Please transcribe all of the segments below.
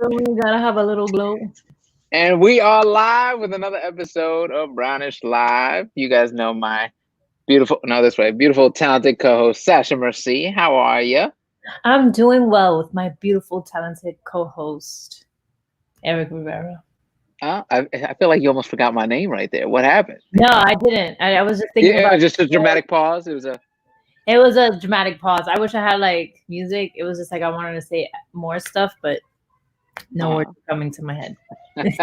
We gotta have a little glow. And we are live with another episode of Brownish Live. You guys know my beautiful, talented co-host Sasha Mercy. How are you? I'm doing well with my beautiful, talented co-host, Eric Rivera. I feel like you almost forgot my name right there. What happened? No, I didn't. I was just thinking Yeah, it about was just a dramatic pause. it was a dramatic pause. I wish I had like music. It was just like I wanted to say more stuff, but no words coming to my head. We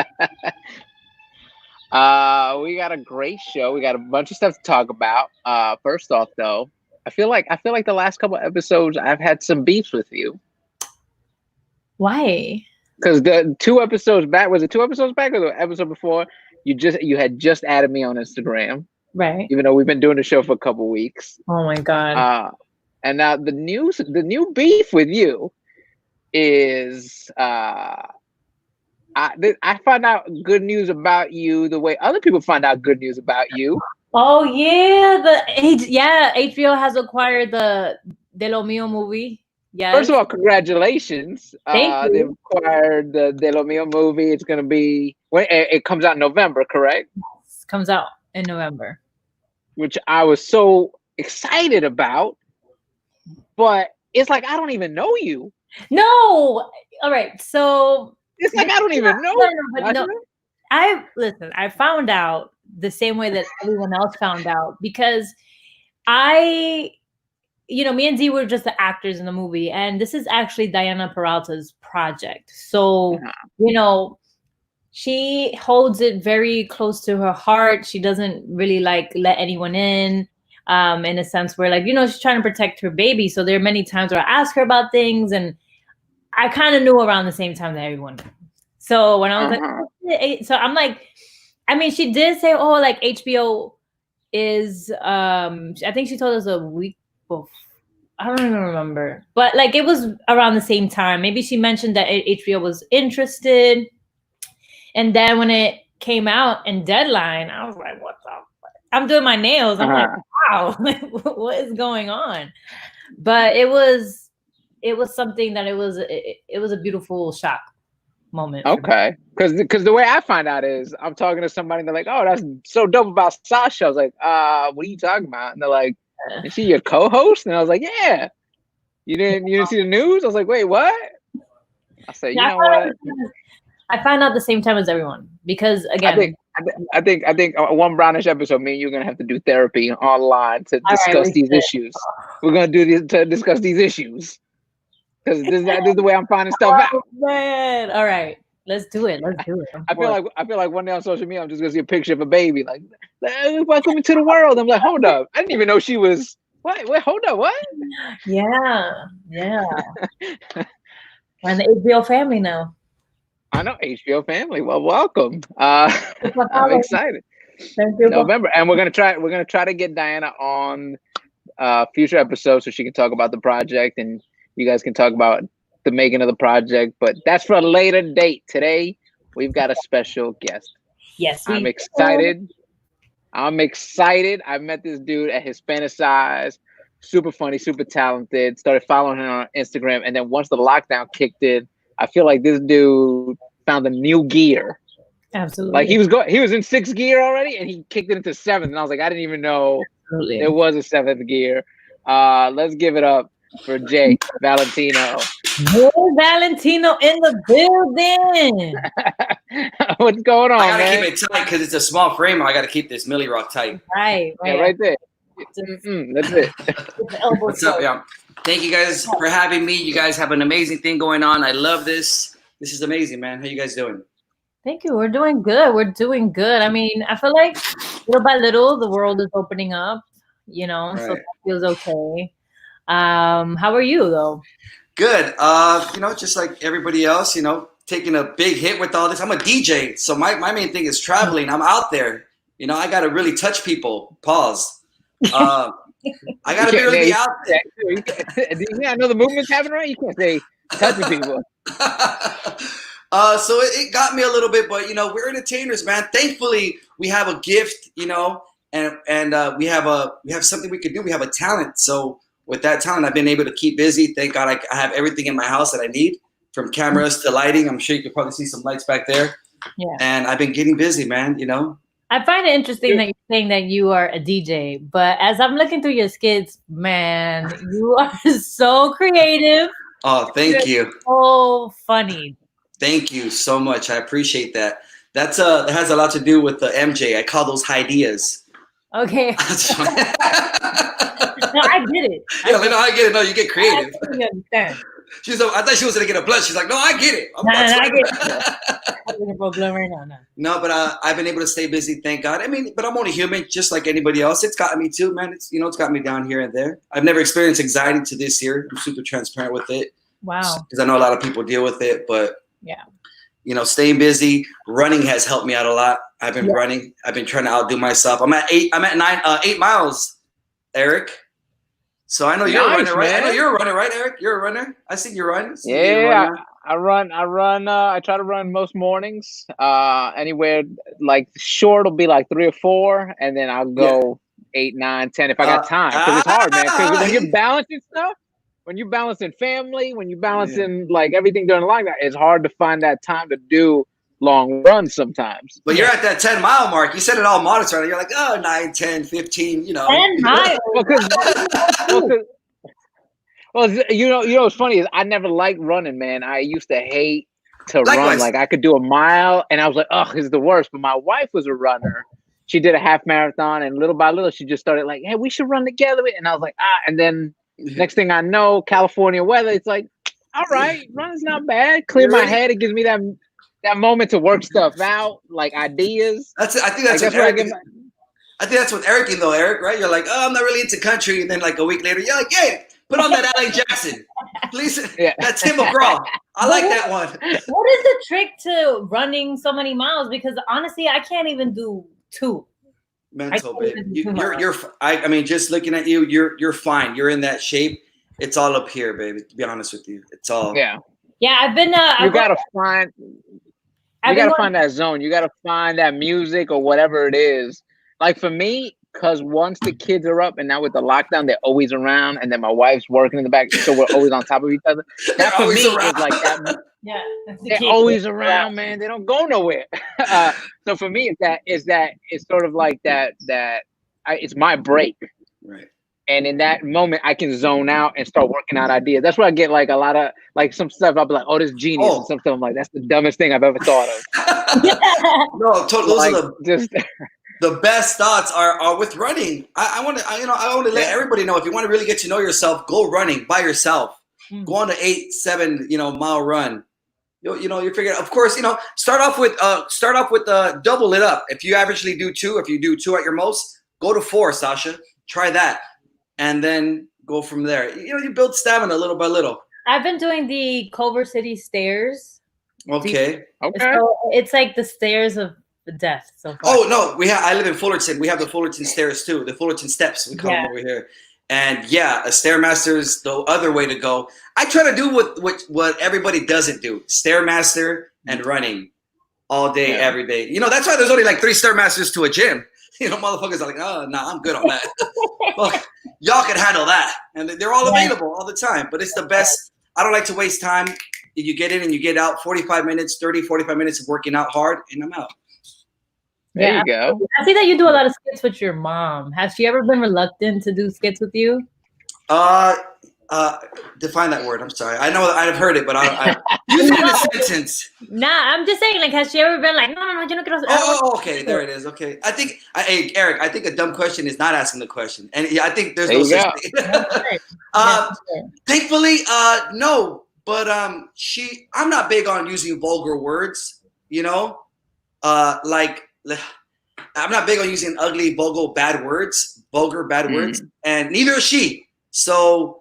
got a great show. We got a bunch of stuff to talk about. First off, though, I feel like the last couple episodes I've had some beefs with you. Why? Because the 2 episodes back, was it 2 episodes back or the episode before? You had just added me on Instagram, Right. even though we've been doing the show for a couple weeks. Oh my God. And now the new beef with you is I find out good news about you the way other people find out good news about you. Oh yeah, HBO has acquired the De Lo Mio movie. First Yes. of all, congratulations. Thank They've you. acquired the De Lo Mio movie. It's going to be when it comes out in November, correct? Comes out in November. Which I was so excited about, but it's like I don't even know you. No. All right. So It's like I don't even know. no. I found out the same way that everyone else found out because me and Z were just the actors in the movie, and this is actually Diana Peralta's project. So, she holds it very close to her heart. She doesn't really like let anyone in a sense where she's trying to protect her baby. So there are many times where I ask her about things, and I kind of knew around the same time that everyone knew. So when I was so I'm like, I mean, she did say, oh, like HBO is, I think she told us a week before. I don't even remember, but like it was around the same time. Maybe she mentioned that HBO was interested. And then when it came out in Deadline, I was like, what the fuck? I'm doing my nails. I'm like, wow, what is going on? But it was something that it was a beautiful shock moment. Okay, because the way I find out is I'm talking to somebody and they're like, "Oh, that's so dope about Sasha." I was like, what are you talking about?" And they're like, "Is she your co-host?" And I was like, "Yeah." You didn't see the news? I was like, "Wait, what?" I said, "You know what?" I find out the same time as everyone because again, I think one brownish episode, me and you're gonna have to do therapy online to discuss these issues. We're gonna do this to discuss these issues because this is the way I'm finding stuff out. Man. All right, let's do it. I feel like one day on social media, I'm just gonna see a picture of a baby, like, "Welcome into the world." I'm like, hold up, I didn't even know she was. What? Wait, hold up, what? Yeah. And the HBO family now. I know HBO family. Well, welcome. I'm excited. Thank you. November, and we're gonna try to get Diana on future episodes so she can talk about the project and you guys can talk about the making of the project. But that's for a later date. Today we've got a special guest. Yes, I'm excited. I met this dude at Hispanicize. Super funny, super talented. Started following him on Instagram, and then once the lockdown kicked in, I feel like this dude found a new gear. Absolutely. Like he was in 6th gear already, and he kicked it into 7th. And I was like, I didn't even know there was a 7th gear. Let's give it up for J Valentino. J Valentino in the building. What's going on, I gotta man? keep it tight because it's a small frame. I gotta keep this Millie Rock tight. Right. Yeah, right there. That's it. What's up, yeah? Thank you guys for having me. You guys have an amazing thing going on. I love this. This is amazing, man. How you guys doing? Thank you. We're doing good. I mean, I feel like little by little the world is opening up, so that feels okay. How are you though? Good. Just like everybody else, taking a big hit with all this. I'm a DJ, so my main thing is traveling. I'm out there. I gotta really touch people. Pause. I gotta really be out there. I know the movement's happening, right? You can't say touching people. So it got me a little bit, but we're entertainers, man. Thankfully, we have a gift, and we have something we could do. We have a talent. So with that talent, I've been able to keep busy. Thank God I have everything in my house that I need. from cameras to lighting. I'm sure you could probably see some lights back there. Yeah. And I've been getting busy, man. You know. I find it interesting that you're saying that you are a DJ, but as I'm looking through your skits, man, you are so creative. Oh, thank you. So funny. Thank you so much. I appreciate that. That has a lot to do with the MJ. I call those ideas. Okay. No, I get it. Yeah, I get it. No, you get creative. I totally understand. I thought she was gonna get a blunt. She's like, no, I get it. I get it. I'm looking for a blunt right now. No, but I've been able to stay busy, thank God. I mean, but I'm only human, just like anybody else. It's gotten me too, man. It's it's got me down here and there. I've never experienced anxiety to this year. I'm super transparent with it. Wow. Because I know a lot of people deal with it, but yeah. Staying busy, running has helped me out a lot. I've been running. I've been trying to outdo myself. I'm at 8 miles, Eric. So I know you're a runner, right? I know you're a runner, right, Eric? You're a runner. I see you run. Yeah, I run. I try to run most mornings. Anywhere like short will be like 3 or 4, and then I'll go 8, 9, 10 if I got time. Because it's hard, man. Because when you're balancing stuff, when you're balancing family, when you're balancing like everything during lockdown, it's hard to find that time to do long runs sometimes. But you're at that 10-mile mark. You said it all modest right. You're like, 9, 10, 15, 10 miles. Well, you know what's funny is I never liked running, man. I used to hate to run. Like I could do a mile and I was like, oh, it's the worst. But my wife was a runner. She did a half marathon, and little by little she just started like, hey, we should run together. And I was like, and then next thing I know, California weather, it's like, all right, running's not bad. Clear my head. It gives me that moment to work stuff out, like ideas. I think that's what Eric. I think that's what Eric though, Eric, right? You're like, I'm not really into country, and then like a week later, you're like, hey, put on that Allen Jackson, please. Yeah. That's Tim McGraw. I like that one. What is the trick to running so many miles? Because honestly, I can't even do 2. Mental, babe. I mean, just looking at you, you're fine. You're in that shape. It's all up here, baby. To be honest with you, it's all. Yeah. I've been. You gotta find that zone. You gotta find that music or whatever it is. Like for me, because once the kids are up and now with the lockdown, they're always around, and then my wife's working in the back, so we're always on top of each other. That for me is like that. Yeah, they're always around, man. They don't go nowhere. So for me, it's sort of like that. It's my break, right? And in that moment, I can zone out and start working out ideas. That's where I get like a lot of like some stuff. I'll be like, "Oh, this is genius," and some stuff I'm like, "That's the dumbest thing I've ever thought of." No, totally. Those are the best thoughts are with running. I want to let everybody know, if you want to really get to know yourself, go running by yourself. Go on an 8, 7 mile run. You figure, of course, start off with double it up. If you averagely do 2, if you do 2 at your most, go to 4, Sasha. Try that. And then go from there. You build stamina little by little. I've been doing the Culver City stairs. Okay. So it's like the stairs of the death. So far. Oh no, I live in Fullerton. We have the Fullerton stairs too. The Fullerton steps, we call them over here. And a Stairmaster is the other way to go. I try to do what everybody doesn't do: Stairmaster and running all day, every day. That's why there's only like 3 Stairmasters to a gym. Motherfuckers are like, oh, no, I'm good on that. Well, y'all can handle that. And they're all available all the time. But it's the best. I don't like to waste time. You get in and you get out. 45 minutes of working out hard, and I'm out. There you go. I see that you do a lot of skits with your mom. Has she ever been reluctant to do skits with you? Define that word. I'm sorry. I know I've heard it, but I use it in a sentence. Nah, I'm just saying, like, has she ever been like, no, yo no quiero. Oh, okay, there it is. Okay, I think, Eric, I think a dumb question is not asking the question, and I think there's no such thing. Thankfully, no, but I'm not big on using vulgar words. Like I'm not big on using ugly, vulgar, bad words, and neither is she. So.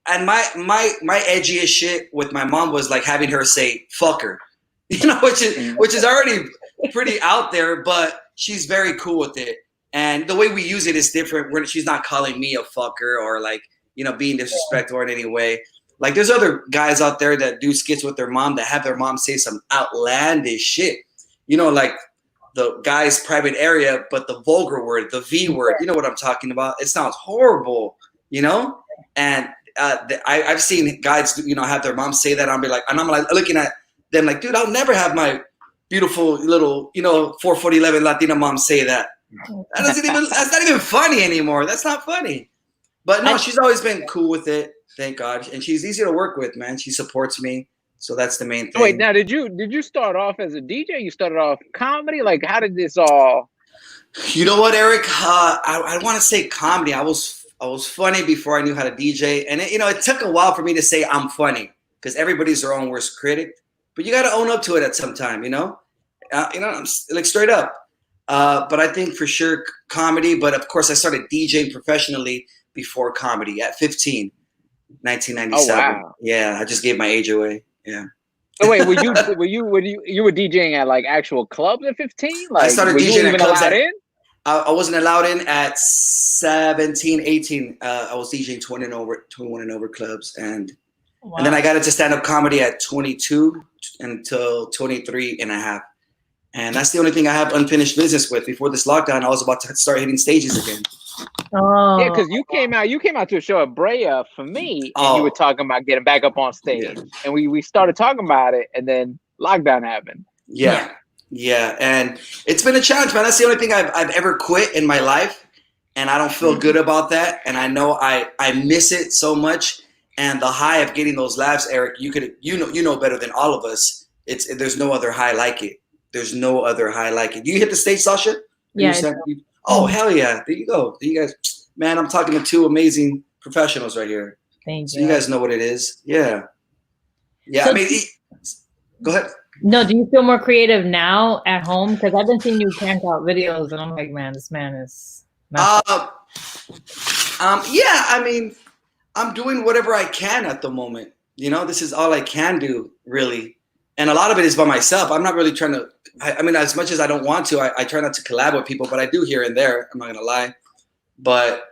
And my edgiest shit with my mom was like having her say "fuck her," which is already pretty out there, but she's very cool with it. And the way we use it is different. She's not calling me a fucker or like being disrespectful in any way. Like there's other guys out there that do skits with their mom that have their mom say some outlandish shit. Like the guy's private area, but the vulgar word, the V word. You know what I'm talking about? It sounds horrible. And I've seen guys, you know, have their moms say that. And I'm like looking at them like, dude, I'll never have my beautiful little, you know, 4'11" Latina mom say that. That's not even funny anymore. That's not funny. But no, she's always been cool with it. Thank God. And she's easy to work with, man. She supports me. So that's the main thing. Wait, now did you start off as a DJ? You started off comedy? Like, how did this all? You know what, Eric? I want to say comedy. I was funny before I knew how to DJ, and it took a while for me to say I'm funny because everybody's their own worst critic. But you got to own up to it at some time, I'm like straight up. But I think for sure comedy. But of course, I started DJing professionally before comedy at 15, 1997. Oh, wow. Yeah, I just gave my age away. Yeah. So wait, were you were DJing at like actual clubs at 15? Like, I started were DJing you at clubs. I I wasn't allowed in at 17, 18. I was DJing 21 and over clubs, and then I got into stand-up comedy at 22 until 23 and a half. And that's the only thing I have unfinished business with. Before this lockdown, I was about to start hitting stages again. Oh. Yeah, because you came out to a show at Brea for me, and you were talking about getting back up on stage. And we started talking about it, and then lockdown happened. Yeah. And it's been a challenge, man. That's the only thing I've ever quit in my life. And I don't feel good about that. And I know I miss it so much. And the high of getting those laughs, Eric, you know better than all of us. There's no other high like it. There's no other high like it. Do you hit the stage, Sasha? Yeah. Oh, hell yeah. There you go. You guys, man, I'm talking to two amazing professionals right here. Thank you. You guys know what it is. Yeah. Yeah. So go ahead. No, do you feel more creative now at home? Because I've been seeing you crank out videos and I'm like, man, this man is not yeah, I mean, I'm doing whatever I can at the moment. This is all I can do, really. And a lot of it is by myself. I'm not really trying to, I mean, as much as I don't want to, I try not to collab with people, but I do here and there. I'm not going to lie. But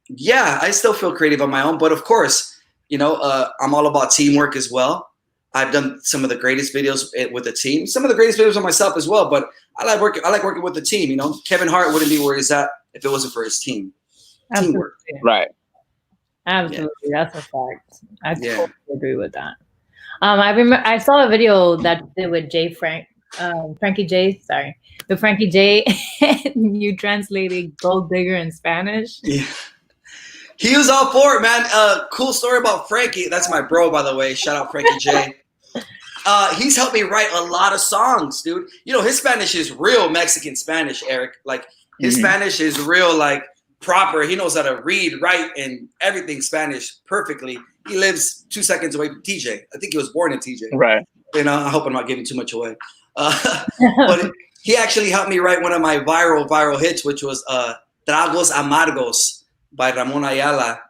yeah, I still feel creative on my own. But of course, I'm all about teamwork as well. I've done some of the greatest videos with the team, some of the greatest videos on myself as well. But I like working with the team. Kevin Hart wouldn't be where he's at if it wasn't for his team. Absolutely. Teamwork. Right. Absolutely. Yeah. That's a fact. I totally agree with that. I saw a video that you did with Frankie J. Sorry, the Frankie J. You translated gold digger in Spanish. Yeah. He was all for it, man. Cool story about Frankie. That's my bro, by the way. Shout out Frankie J. He's helped me write a lot of songs, dude. His Spanish is real Mexican Spanish, Eric. Like his Spanish is real, like proper. He knows how to read, write, and everything Spanish perfectly. He lives 2 seconds away from TJ. I think he was born in TJ. Right. I hope I'm not giving too much away. But he actually helped me write one of my viral hits, which was Tragos Amargos by Ramon Ayala.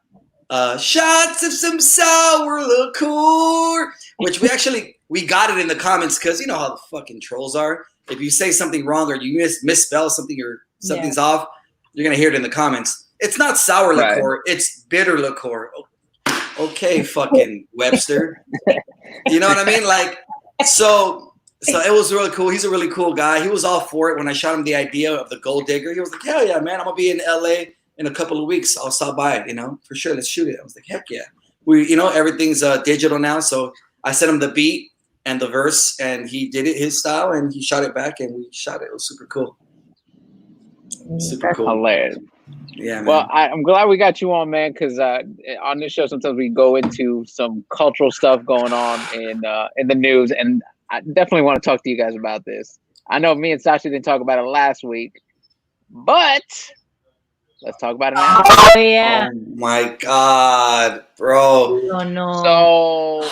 Shots of some sour liqueur, which we got it in the comments because you know how the fucking trolls are. If you say something wrong or you misspell something or something's off, you're going to hear it in the comments. It's not sour liqueur. It's bitter liqueur. Okay, fucking Webster. You know what I mean? Like, so it was really cool. He's a really cool guy. He was all for it when I shot him the idea of the gold digger. He was like, hell yeah, man. I'm going to be in LA in a couple of weeks. I'll stop by it, for sure. Let's shoot it. I was like, heck yeah. Everything's digital now. So I sent him the beat and the verse and he did it his style and he shot it back and we shot it. It was super cool. Super cool. Hilarious. Yeah, man. Well, I'm glad we got you on, man, because on this show sometimes we go into some cultural stuff going on in the news, and I definitely want to talk to you guys about this. I know me and Sasha didn't talk about it last week, but let's talk about it now. Oh yeah! Oh my God, bro! Oh no!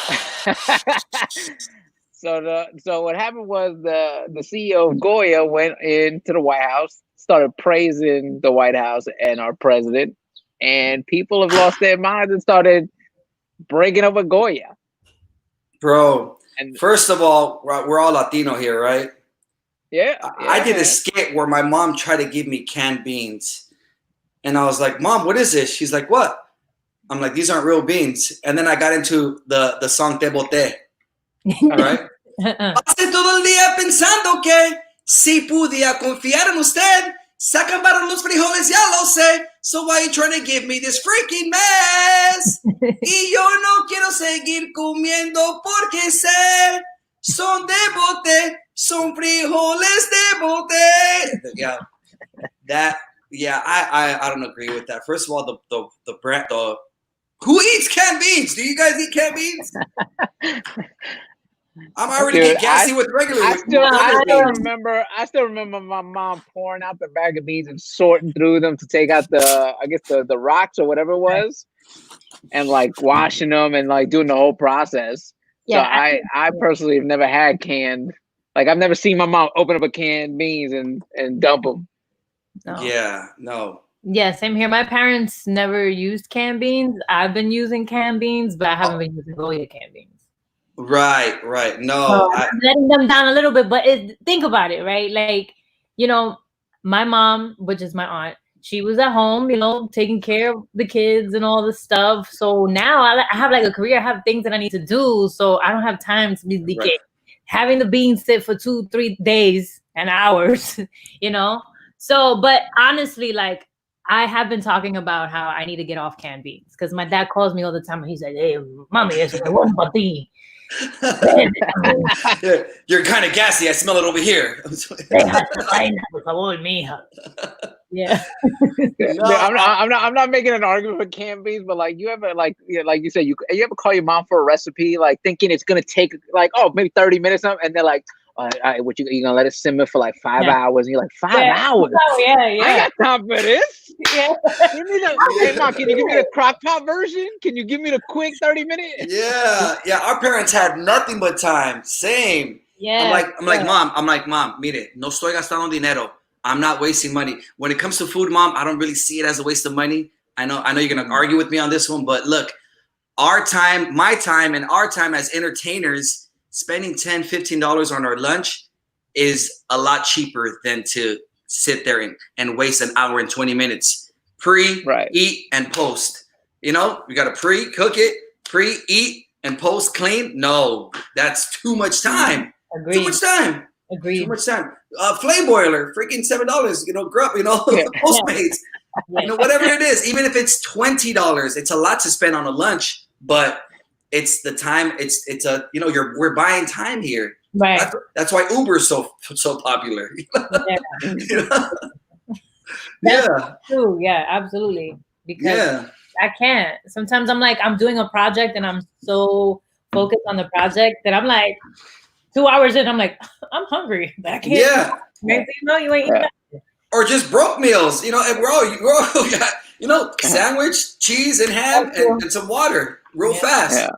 So what happened was the CEO of Goya went into the White House, started praising the White House and our president, and people have lost their minds and started breaking up with Goya. Bro, and first of all, we're all Latino here, right? Yeah. I did a skit where my mom tried to give me canned beans. And I was like, Mom, what is this? She's like, what? I'm like, these aren't real beans. And then I got into the song Te Boté. All right? Pasé todo el día pensando que si pudiera confiar en usted, se acabaron los frijoles, ya lo sé. So why you trying to give me this freaking mess? Y yo no quiero seguir comiendo porque sé son de bote, son frijoles de bote. Yeah, I don't agree with that. First of all, the brand, who eats canned beans? Do you guys eat canned beans? I'm already get gassy with regular. I still remember my mom pouring out the bag of beans and sorting through them to take out the rocks or whatever it was, and like washing them and like doing the whole process. Yeah, so I personally have never had canned. Like I've never seen my mom open up a canned beans and dump them. No. Yeah, no. Yeah, same here. My parents never used canned beans. I've been using canned beans, but I haven't been using Goya canned beans. Right. No, I'm letting them down a little bit, but think about it, right? Like, you know, my mom, which is my aunt, she was at home, you know, taking care of the kids and all this stuff. So now I have like a career, I have things that I need to do. So I don't have time to be having the beans sit for 2-3 days and hours, you know? So, but honestly, like, I have been talking about how I need to get off canned beans because my dad calls me all the time and he's like, hey, mommy, it's one bati. You're kind of gassy. I smell it over here. Yeah. No, I'm not making an argument for canned beans, but like you ever like you said, you ever call your mom for a recipe like thinking it's gonna take like maybe 30 minutes something, and they're like, what you gonna let it simmer for like 5 hours? And you're like 5 hours? Yeah. I got time for this. Yeah. Hey, Mom, can you give me the crock pot version? Can you give me the quick 30 minutes? Yeah. Our parents had nothing but time. Same. Yeah. I'm like, Mom, mire, no estoy gastando dinero. I'm not wasting money. When it comes to food, Mom, I don't really see it as a waste of money. I know you're gonna argue with me on this one, but look, our time, my time, and our time as entertainers, spending $10, $15 on our lunch is a lot cheaper than to sit there and waste an hour and 20 minutes. Eat, and post. You know, you got to cook it, eat, and post clean. No, that's too much time. Agreed. Too much time. Agreed. Too much time. Flame boiler, freaking $7. You know, Grub. You know, Postmates. You know, whatever it is, even if it's $20, it's a lot to spend on a lunch, but it's the time. It's a we're buying time here. Right. That's why Uber is so popular. That's true. Yeah, absolutely. Because I can't. Sometimes I'm like, I'm doing a project and I'm so focused on the project that I'm like 2 hours in, I'm like, I'm hungry. But I can't. Yeah. You ain't eating nothing. Or just broke meals, you know, and we're all got, sandwich, cheese, and ham, and some water real fast. Yeah.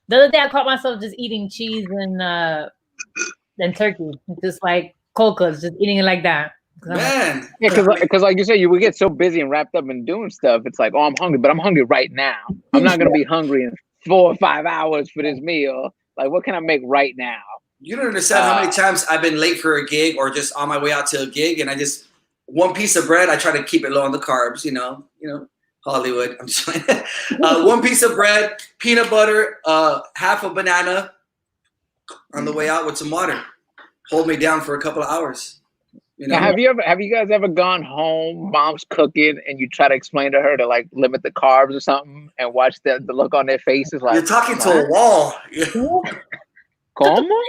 The other day I caught myself just eating cheese and turkey, just like cocoas, just eating it like that. Man, because like you said, you would get so busy and wrapped up in doing stuff. It's like, I'm hungry, but I'm hungry right now. I'm not gonna be hungry in 4 or 5 hours for this meal. Like, what can I make right now? You don't understand how many times I've been late for a gig or just on my way out to a gig, and I just one piece of bread. I try to keep it low on the carbs, you know, Hollywood. I'm just one piece of bread, peanut butter, half a banana on the way out with some water. Hold me down for a couple of hours. You know? Now, have you guys ever gone home, mom's cooking, and you try to explain to her to like limit the carbs or something, and watch the look on their faces like you're talking to a wall. ¿Cómo?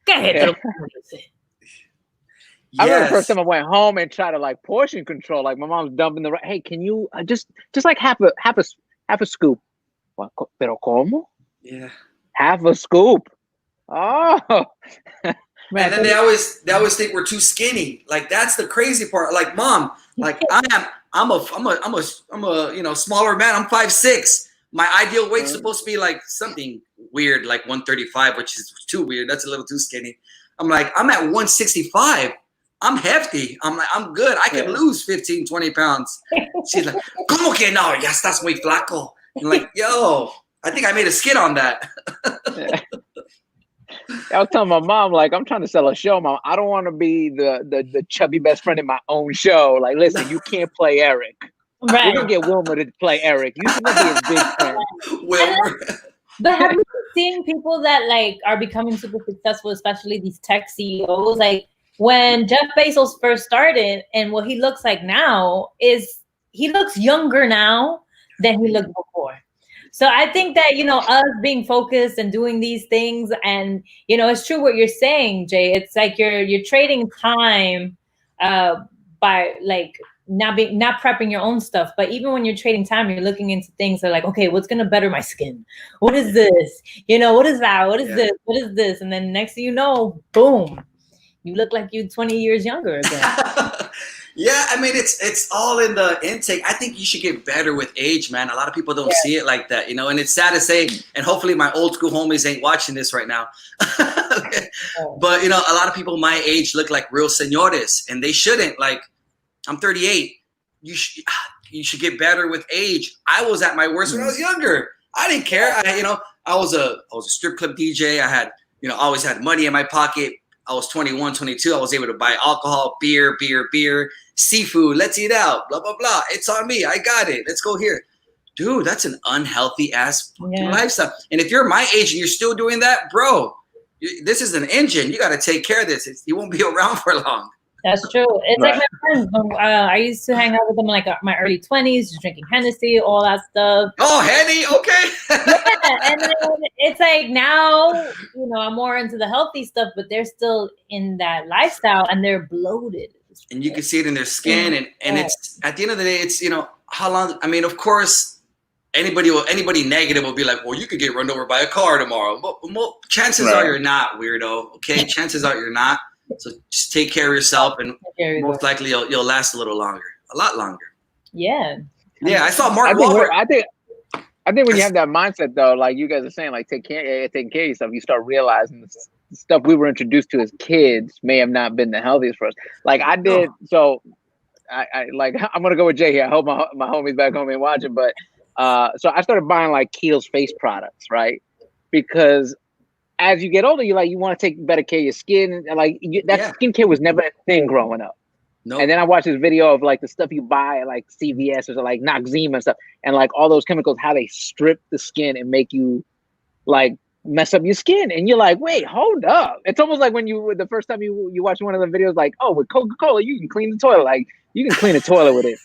Yes. I remember the first time I went home and tried to like portion control. Like my mom's dumping the hey, can you just like half a scoop? Pero cómo? Yeah. Half a scoop. Oh. And then they always think we're too skinny. Like that's the crazy part. Like, Mom, like I'm a smaller man. I'm 5'6". My ideal weight's supposed to be like something weird, like 135, which is too weird. That's a little too skinny. I'm like, I'm at 165. I'm hefty. I'm like, I'm good. I can lose 15, 20 pounds. She's like, ¿Cómo que no? Ya estás muy flaco. I'm like, yo, I think I made a skit on that. I was telling my mom, like, I'm trying to sell a show, Mom. I don't want to be the chubby best friend in my own show. Like, listen, you can't play Eric. Right. We're going to get Wilmer to play Eric. You should be his big friend. Wilmer. But have you seen people that like are becoming super successful, especially these tech CEOs? Like when Jeff Bezos first started and what he looks like now is he looks younger now than he looked before. So I think that, us being focused and doing these things, and, it's true what you're saying, Jay. It's like you're trading time by like not prepping your own stuff. But even when you're trading time, you're looking into things that are like, okay, what's going to better my skin? What is this? What is that? What is this? What is this? And then next thing you know, boom, you look like you're 20 years younger again. Yeah, I mean, it's all in the intake. I think you should get better with age, man. A lot of people don't see it like that, and it's sad to say, and hopefully my old school homies ain't watching this right now. But, a lot of people my age look like real senores, and they shouldn't. Like, I'm 38. You should get better with age. I was at my worst when I was younger. I didn't care. I was a strip club DJ. I had, always had money in my pocket. I was 21, 22. I was able to buy alcohol, beer, seafood. Let's eat out, blah, blah, blah. It's on me. I got it. Let's go here. Dude, that's an unhealthy ass lifestyle. And if you're my age and you're still doing that, bro, this is an engine. You got to take care of this. You won't be around for long. That's true. It's like my friends. I used to hang out with them like my early 20s, just drinking Hennessy, all that stuff. Oh, Henny, okay. Yeah, and then it's like now, I'm more into the healthy stuff, but they're still in that lifestyle and they're bloated. And you can see it in their skin, and it's at the end of the day, it's how long. I mean, of course, anybody negative will be like, well, you could get run over by a car tomorrow. Well, chances are you're not, weirdo. Okay, chances are you're not. So just take care of yourself, and most likely you'll last a little longer, a lot longer. Yeah. Yeah, I saw Mark Wahlberg. I think when you have that mindset, though, like you guys are saying, like taking care of yourself, you start realizing the stuff we were introduced to as kids may have not been the healthiest for us. Like I did, so I like I'm gonna go with Jay here. I hope my homies back home ain't watching, but so I started buying like Kiehl's face products, right? Because as you get older, you want to take better care of your skin, and like skincare was never a thing growing up. Nope. And then I watched this video of like the stuff you buy at like CVS or like Noxzema and stuff, and like all those chemicals, how they strip the skin and make you like mess up your skin, and you're like, wait, hold up. It's almost like when the first time you watch one of the videos, like, oh, with Coca-Cola you can clean the toilet, like you can clean a toilet with it.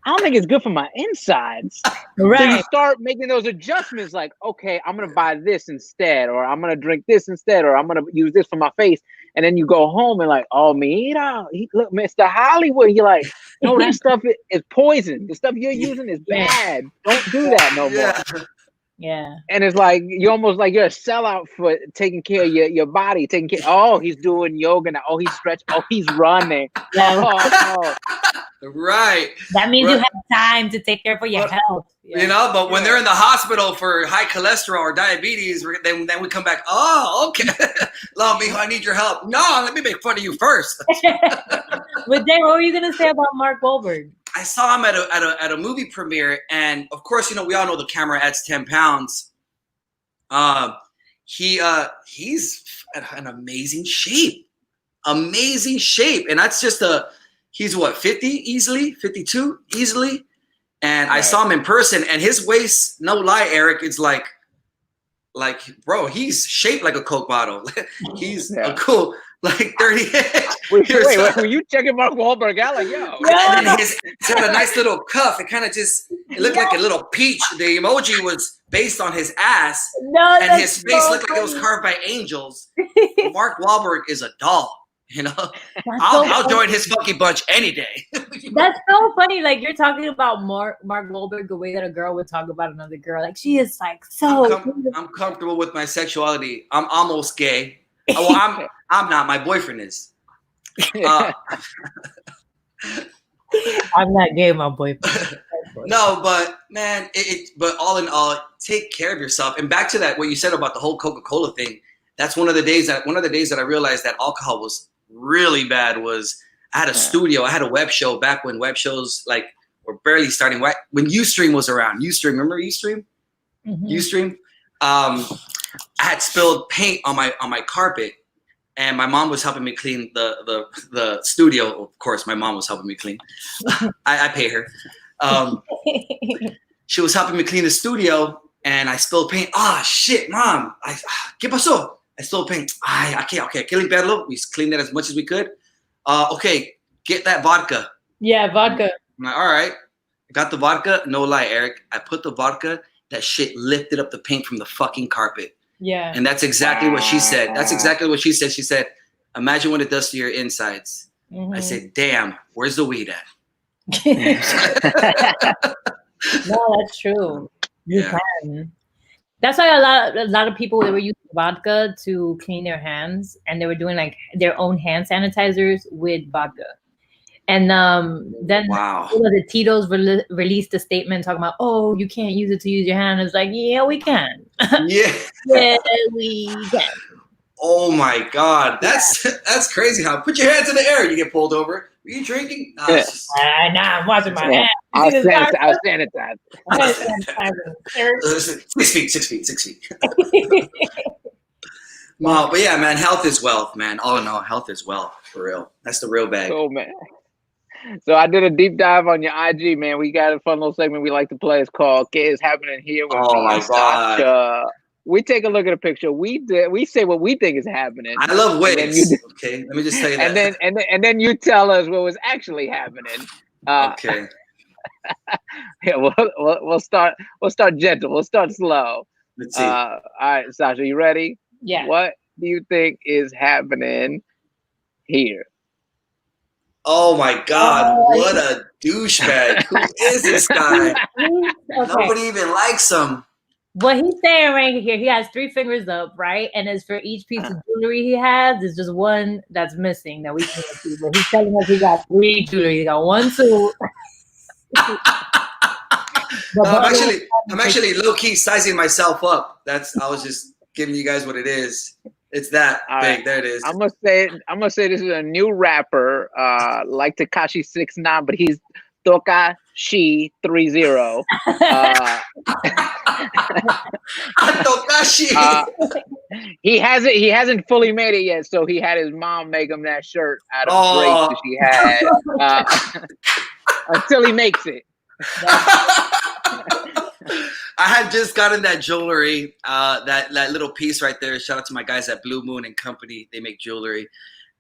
I don't think it's good for my insides. Right. So you start making those adjustments, like, okay, I'm gonna buy this instead, or I'm gonna drink this instead, or I'm gonna use this for my face. And then you go home and like, oh, mira, look, Mr. Hollywood. You're like, no, that stuff is poison. The stuff you're using is bad. Don't do that no more. Yeah. And it's like you're almost like you're a sellout for taking care of your body, taking care. Oh, he's doing yoga now. Oh, he's stretching. Oh, he's running. Oh. Right. That means you have time to take care for your health. Yeah. But when they're in the hospital for high cholesterol or diabetes, then we come back. Oh, okay. Lo, mijo, I need your help. No, let me make fun of you first. But Jay, what were you gonna say about Mark Wahlberg? I saw him at a movie premiere, and of course, we all know the camera adds 10 pounds. He's an amazing shape, and that's just he's what, 50 easily, 52 easily, and I saw him in person, and his waist, no lie, Eric, it's like bro, he's shaped like a Coke bottle. He's a cool. Like 38. Wait, were you checking Mark Wahlberg out? Like, yo. And then he's got a nice little cuff. It kind of it looked like a little peach. The emoji was based on his ass. No, and his face looked like it was carved by angels. Mark Wahlberg is a doll. I'll join his funky bunch any day. That's so funny. Like you're talking about Mark Wahlberg the way that a girl would talk about another girl. Like she is like so. I'm comfortable with my sexuality. I'm almost gay. Well, I'm not. My boyfriend is. I'm not gay, my boyfriend. No, but man, but all in all, take care of yourself. And back to that, what you said about the whole Coca-Cola thing. That's one of the days that I realized that alcohol was really bad. Was I had a studio, I had a web show back when web shows like were barely starting. When Ustream was around. Ustream, remember Ustream? Mm-hmm. Ustream. I had spilled paint on my carpet, and my mom was helping me clean the studio. Of course, my mom was helping me clean. I pay her. She was helping me clean the studio, and I spilled paint. Ah, shit, Mom! ¿Qué pasó? I still paint. I can't. Okay, que limpiarlo. We cleaned it as much as we could. Okay, get that vodka. Yeah, vodka. I'm like, all right. I got the vodka. No lie, Eric. I put the vodka. That shit lifted up the paint from the fucking carpet. Yeah. And that's exactly what she said. That's exactly what she said. She said, imagine what it does to your insides. Mm-hmm. I said, damn, where's the weed at? No, that's true. You can. That's why a lot of people, they were using vodka to clean their hands, and they were doing like their own hand sanitizers with vodka. And then the Tito's released a statement talking about, oh, you can't use it to use your hand. It's like, yeah, we can. Yeah. Yeah, we can. Oh my God, that's crazy. How put your hands in the air, you get pulled over. Are you drinking? Nah, I'm washing my hands. I'll sanitize. 6 feet. Well, but yeah, man, health is wealth, man. All in all, health is wealth, for real. That's the real bag. Oh man. So I did a deep dive on your IG, man. We got a fun little segment we like to play. It's called "What is Happening Here" with me and Sasha. We take a look at a picture. We say what we think is happening. I love wigs. Okay, let me just tell you that. And then you tell us what was actually happening. Okay. Yeah, we'll start gentle. We'll start slow. Let's see. All right, Sasha, you ready? Yeah. What do you think is happening here? Oh my God, what a douchebag. Who is this guy? Okay. Nobody even likes him. What he's saying right here, he has 3 fingers up, right? And as for each piece of jewelry he has, there's just one that's missing that we can't see. But he's telling us he got 3 jewelry. He got 1, 2. I'm actually low-key sizing myself up. I was just giving you guys what it is. It's that big. Right. There it is. I'm gonna say this is a new rapper, like Tekashi 6ix9ine, but he's Tokashi 30. Tokashi. He hasn't fully made it yet, so he had his mom make him that shirt out of grapes that she had until he makes it. I had just gotten that jewelry, that little piece right there. Shout out to my guys at Blue Moon and Company. They make jewelry,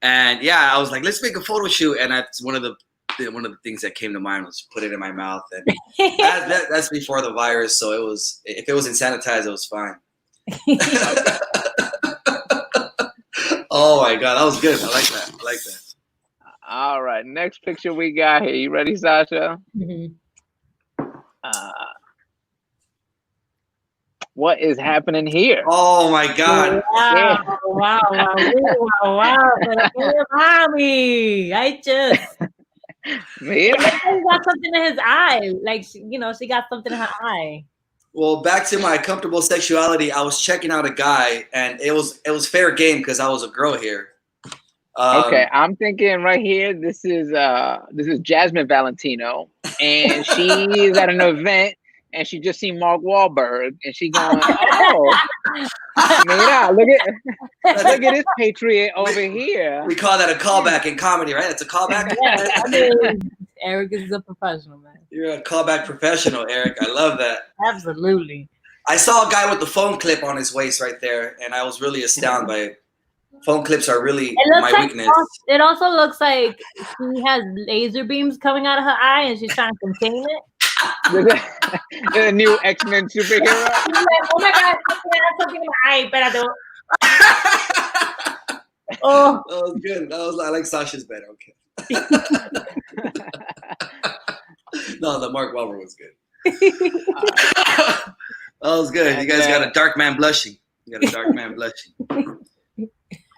and yeah, I was like, let's make a photo shoot, and that's one of the things that came to mind was put it in my mouth, and that's before the virus, so if it wasn't sanitized, it was fine. Oh my God, that was good. I like that. All right, next picture we got here. You ready, Sasha? Mm-hmm. What is happening here? Oh my God! Wow! Mommy, I just. He got something in his eye. Like, she got something in her eye. Well, back to my comfortable sexuality. I was checking out a guy, and it was fair game because I was a girl here. Okay, I'm thinking right here. This is Jasmine Valentino, and she is at an event, and she just seen Mark Wahlberg, and she going, "Oh, mira, look at this patriot over here." We call that a callback in comedy, right? It's a callback. Yeah, I mean, Eric is a professional, man. You're a callback professional, Eric. I love that. Absolutely. I saw a guy with the phone clip on his waist right there, and I was really astounded by it. Phone clips are really my weakness. It also looks like she has laser beams coming out of her eye, and she's trying to contain it. The new X-Men superhero. Like, oh my God, something in my eye, but I don't. Oh, that was good. I like Sasha's better. Okay. No, the Mark Wahlberg was good. That was good. You guys got a dark man blushing.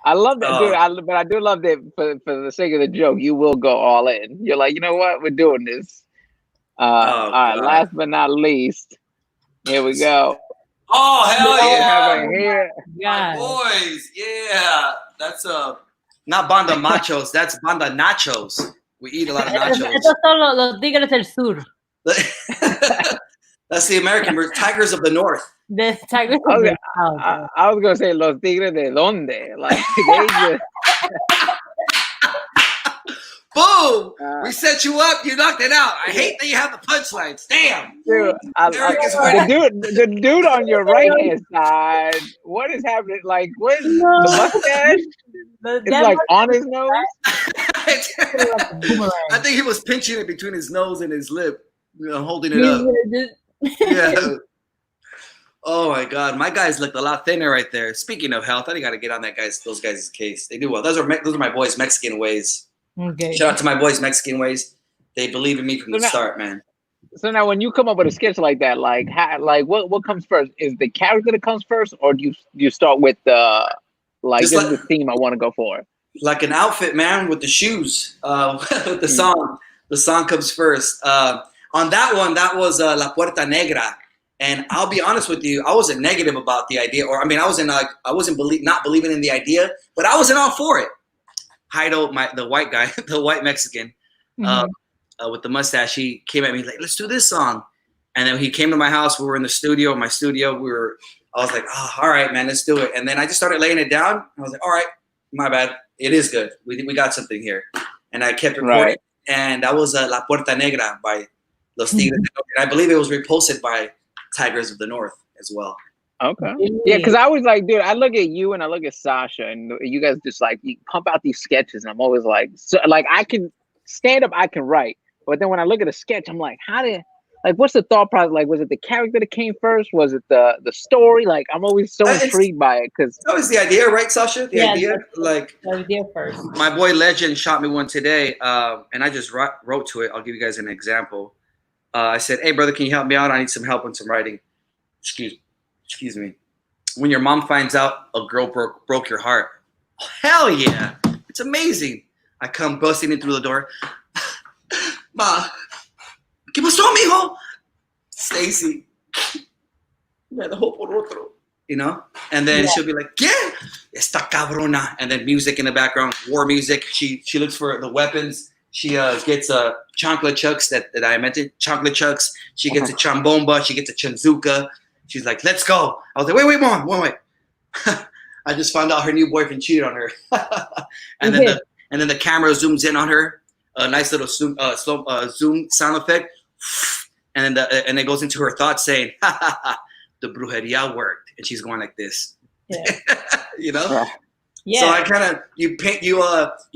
I love that, dude. But I do love that for the sake of the joke, you will go all in. You're like, you know what? We're doing this. All right. Last but not least, here we go. Oh, hell yeah! My boys, yeah. That's not banda machos. That's banda nachos. We eat a lot of nachos. Estos son los tigres del sur. That's the American. We're tigers of the north. The tigers of the south. I was gonna say los tigres de donde, like. Boom! We set you up. You knocked it out. I hate that you have the punchlines. Damn. Dude, the dude on your right hand side. What is happening? Like, what is the mustache? It's like on his nose. I think he was pinching it between his nose and his lip, holding it up. Yeah. Oh my God, my guys looked a lot thinner right there. Speaking of health, I got to get on those guys' case. They do well. Those are my boys' Mexican ways. Okay. Shout out to my boys' Mexican ways. They believe in me from the start, man. So now, when you come up with a sketch like that, what comes first? Is the character that comes first, or do you start with this is the theme I want to go for? Like an outfit, man, with the shoes. With the song. The song comes first. On that one, that was La Puerta Negra. And I'll be honest with you, I wasn't negative about the idea, I wasn't not believing in the idea, but I wasn't all for it. Heido, the white guy, the white Mexican, with the mustache, he came at me like, "Let's do this song," and then he came to my house. We were in the studio, I was like, "Oh, all right, man, let's do it." And then I just started laying it down. I was like, "All right, my bad, it is good. We got something here," and I kept recording. Right. And that was La Puerta Negra by Los Tigres. And I believe it was reposted by Tigers of the North as well. Okay. Yeah, because I was like, dude, I look at you and I look at Sasha, and you guys just like, you pump out these sketches, and I'm always like, I can stand up, I can write, but then when I look at a sketch, I'm like, what's the thought process? Like, was it the character that came first? Was it the story? Like, I'm always so intrigued by it because that was the idea, right, Sasha? The idea first. My boy Legend shot me one today, and I just wrote to it. I'll give you guys an example. I said, "Hey, brother, can you help me out? I need some help on some writing." Excuse me. When your mom finds out a girl broke your heart. Oh, hell yeah. It's amazing. I come busting in through the door. Ma, ¿qué pasó, mijo? Stacy. Me dejó por otro. You know? And then she'll be like, ¿qué? Esta cabrona. And then music in the background, war music. She looks for the weapons. She gets chocolate chucks that I mentioned. Chocolate chucks. She gets a chambomba. She gets a chanzuka. She's like, "Let's go." I was like, wait, mom, wait. I just found out her new boyfriend cheated on her. and then the camera zooms in on her. A nice little zoom sound effect. And then and it goes into her thoughts saying, "The brujeria worked," and she's going like this. Yeah. You know? Yeah. So I kind of you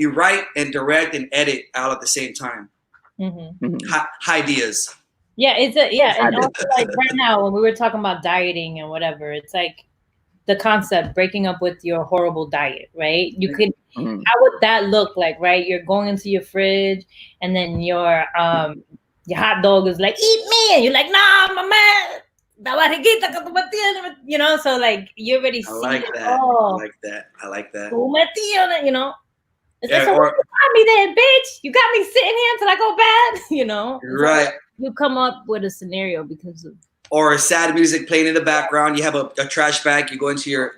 write and direct and edit out at the same time. Ideas. Yeah, and also like right now when we were talking about dieting and whatever, it's like the concept breaking up with your horrible diet, right? You could how would that look like, right? You're going into your fridge and then your hot dog is like, "Eat me," and you're like, "Nah, mamá, you know, so like you already see I like that. You know. It's like, so you got me there, bitch. You got me sitting here until I go bad, you know. Right. So you come up with a scenario because of or sad music playing in the background. You have a trash bag. You go into your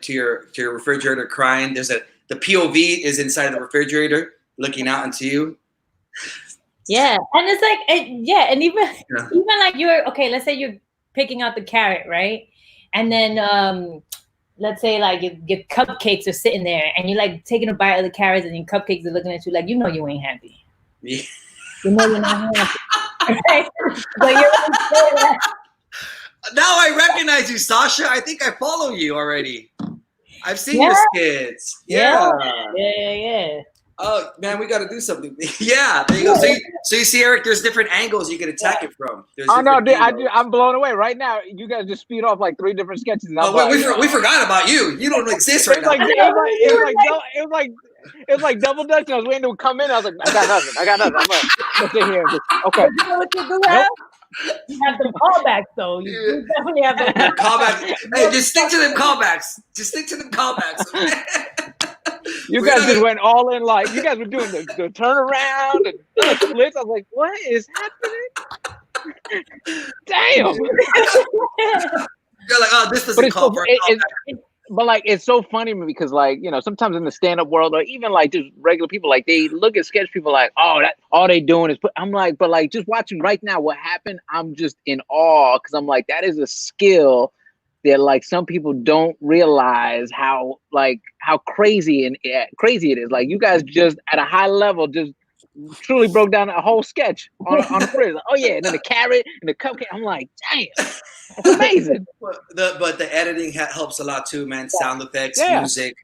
refrigerator crying. The POV is inside the refrigerator looking out into you. Yeah, and it's like and even like you're okay. Let's say you're picking out the carrot, right? And then let's say like your cupcakes are sitting there, and you're like taking a bite of the carrots, and your cupcakes are looking at you like you ain't happy. Yeah. You know you're not happy. Right? So you're now I recognize you, Sasha. I think I follow you already. I've seen your skits. Yeah. Oh man, we got to do something. Yeah, there you go. So you see, Eric, there's different angles you can attack it from. Oh no, dude, I'm blown away right now. You guys just speed off like 3 different sketches. We forgot about you. You don't exist right now. It was like double dutch. I was waiting to come in. I was like, I got nothing. I'm gonna sit here. Okay. You know what you do have? You have the callbacks, though. You definitely have the callbacks. Hey, just stick to them callbacks. You guys just went all in, like you guys were doing the turnaround and the splits. I was like, what is happening? Damn. You're like, oh, this doesn't call for a but like it's so funny to me because like, you know, sometimes in the stand-up world or even like just regular people, like they look at sketch people like, oh, that all they doing is I'm like, but like just watching right now what happened, I'm just in awe because I'm like, that is a skill that like some people don't realize how crazy it is. Like you guys just at a high level just truly broke down a whole sketch on a fridge. Like, oh yeah, and then the carrot and the cupcake. I'm like, damn, it's amazing. But the editing helps a lot too, man. Sound effects, Yeah. music,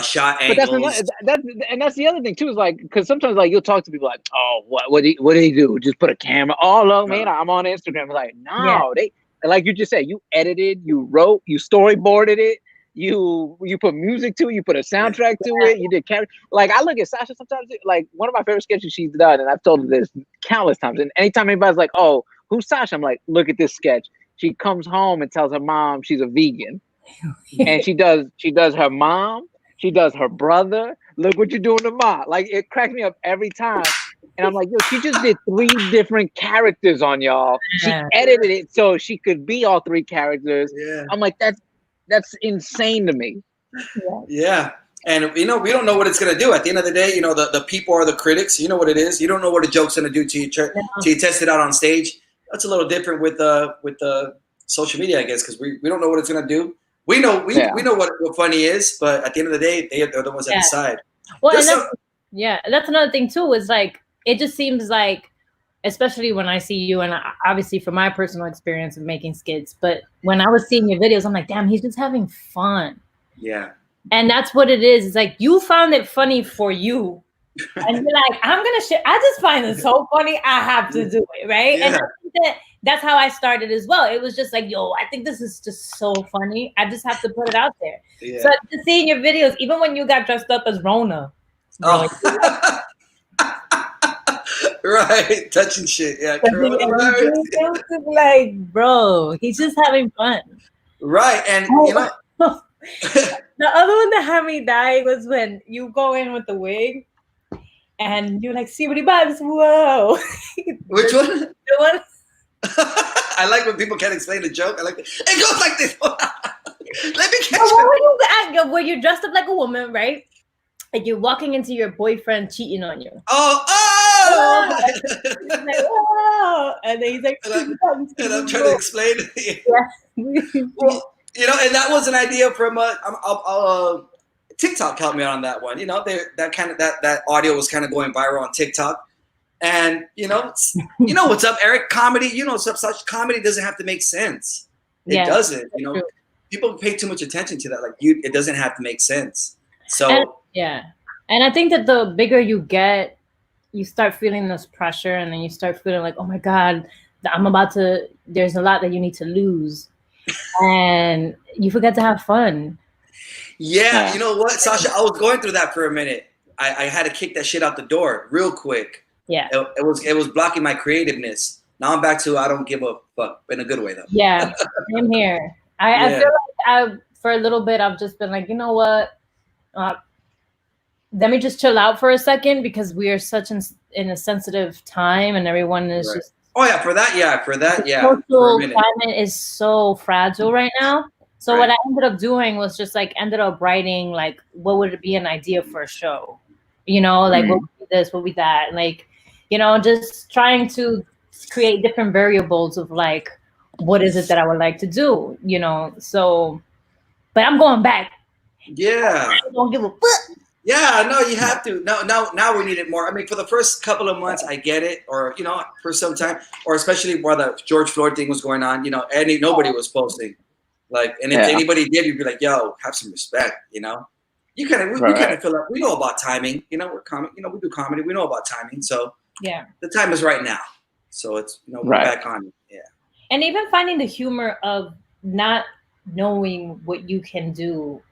shot But angles. that's the other thing too, is like, because sometimes like you'll talk to people like, oh, what did he do? Just put a camera. Oh look, man, I'm on Instagram. Like, no, they, like you just said, you edited, you wrote, you storyboarded it, you put music to it, you put a soundtrack to it, you did character. Like, I look at Sasha sometimes, like one of my favorite sketches she's done, and I've told her this countless times. And anytime anybody's like, oh, who's Sasha? I'm like, look at this sketch. She comes home and tells her mom she's a vegan, and she does her mom. She does her brother. Look what you're doing to Ma. Like, it cracks me up every time. And I'm like, yo, she just did 3 different characters on y'all. She edited it so she could be all 3 characters. Yeah. I'm like, that's insane to me. Yeah. And, we don't know what it's going to do. At the end of the day, the people are the critics. You know what it is. You don't know what a joke's going to do till you test it out on stage. That's a little different with social media, I guess, because we don't know what it's going to do. We know what funny is, but at the end of the day, they're the ones that decide. Well, that's another thing too. Is like, it just seems like, especially when I see you, and obviously from my personal experience of making skits, but when I was seeing your videos, I'm like, damn, he's just having fun. Yeah. And that's what it is. It's like, you found it funny for you, and you're like, I'm gonna share. I just find it so funny. I have to do it, right? Yeah. And I think that's how I started as well. It was just like, yo, I think this is just so funny. I just have to put it out there. Yeah. So to see in your videos, even when you got dressed up as Rona, oh. Right, touching shit. Yeah, like, bro, he's just having fun. Right, and the other one that had me dying was when you go in with the wig. And you're like, see what he buys. Whoa. Which one? The one. I like when people can't explain the joke. I like it. It goes like this. Let me catch it. Where you're dressed up like a woman, right? Like you're walking into your boyfriend cheating on you. Oh! He's like, oh! And then he's like, and I'm trying to explain it. Yeah. Well, and that was an idea from TikTok helped me out on that one. That audio was kind of going viral on TikTok. And what's up, Eric? Comedy, such comedy doesn't have to make sense. It doesn't. People pay too much attention to that. Like it doesn't have to make sense. So and I think that the bigger you get, you start feeling this pressure, and then you start feeling like, oh my God, there's a lot that you need to lose, and you forget to have fun. Yeah, you know what, Sasha? I was going through that for a minute. I had to kick that shit out the door real quick. Yeah, it was blocking my creativeness. Now I'm back to I don't give a fuck in a good way though. Yeah, same here. I feel like for a little bit I've just been like, you know what? Let me just chill out for a second, because we are such in a sensitive time, and everyone is just. Oh yeah, for that. The social climate is so fragile right now. So what I ended up doing was just ended up writing what would it be an idea for a show, what would be this, what would be that, just trying to create different variables of what is it that I would like to do, So, but I'm going back. Yeah. I don't give a fuck. Yeah, no, you have to. Now we need it more. I mean, for the first couple of months, I get it, or for some time, or especially while the George Floyd thing was going on, nobody was posting. And if anybody did, you'd be like, "Yo, have some respect," You kind of feel like we know about timing. We're we do comedy. We know about timing, so the time is right now. So it's we're back on it. Yeah. And even finding the humor of not knowing what you can do.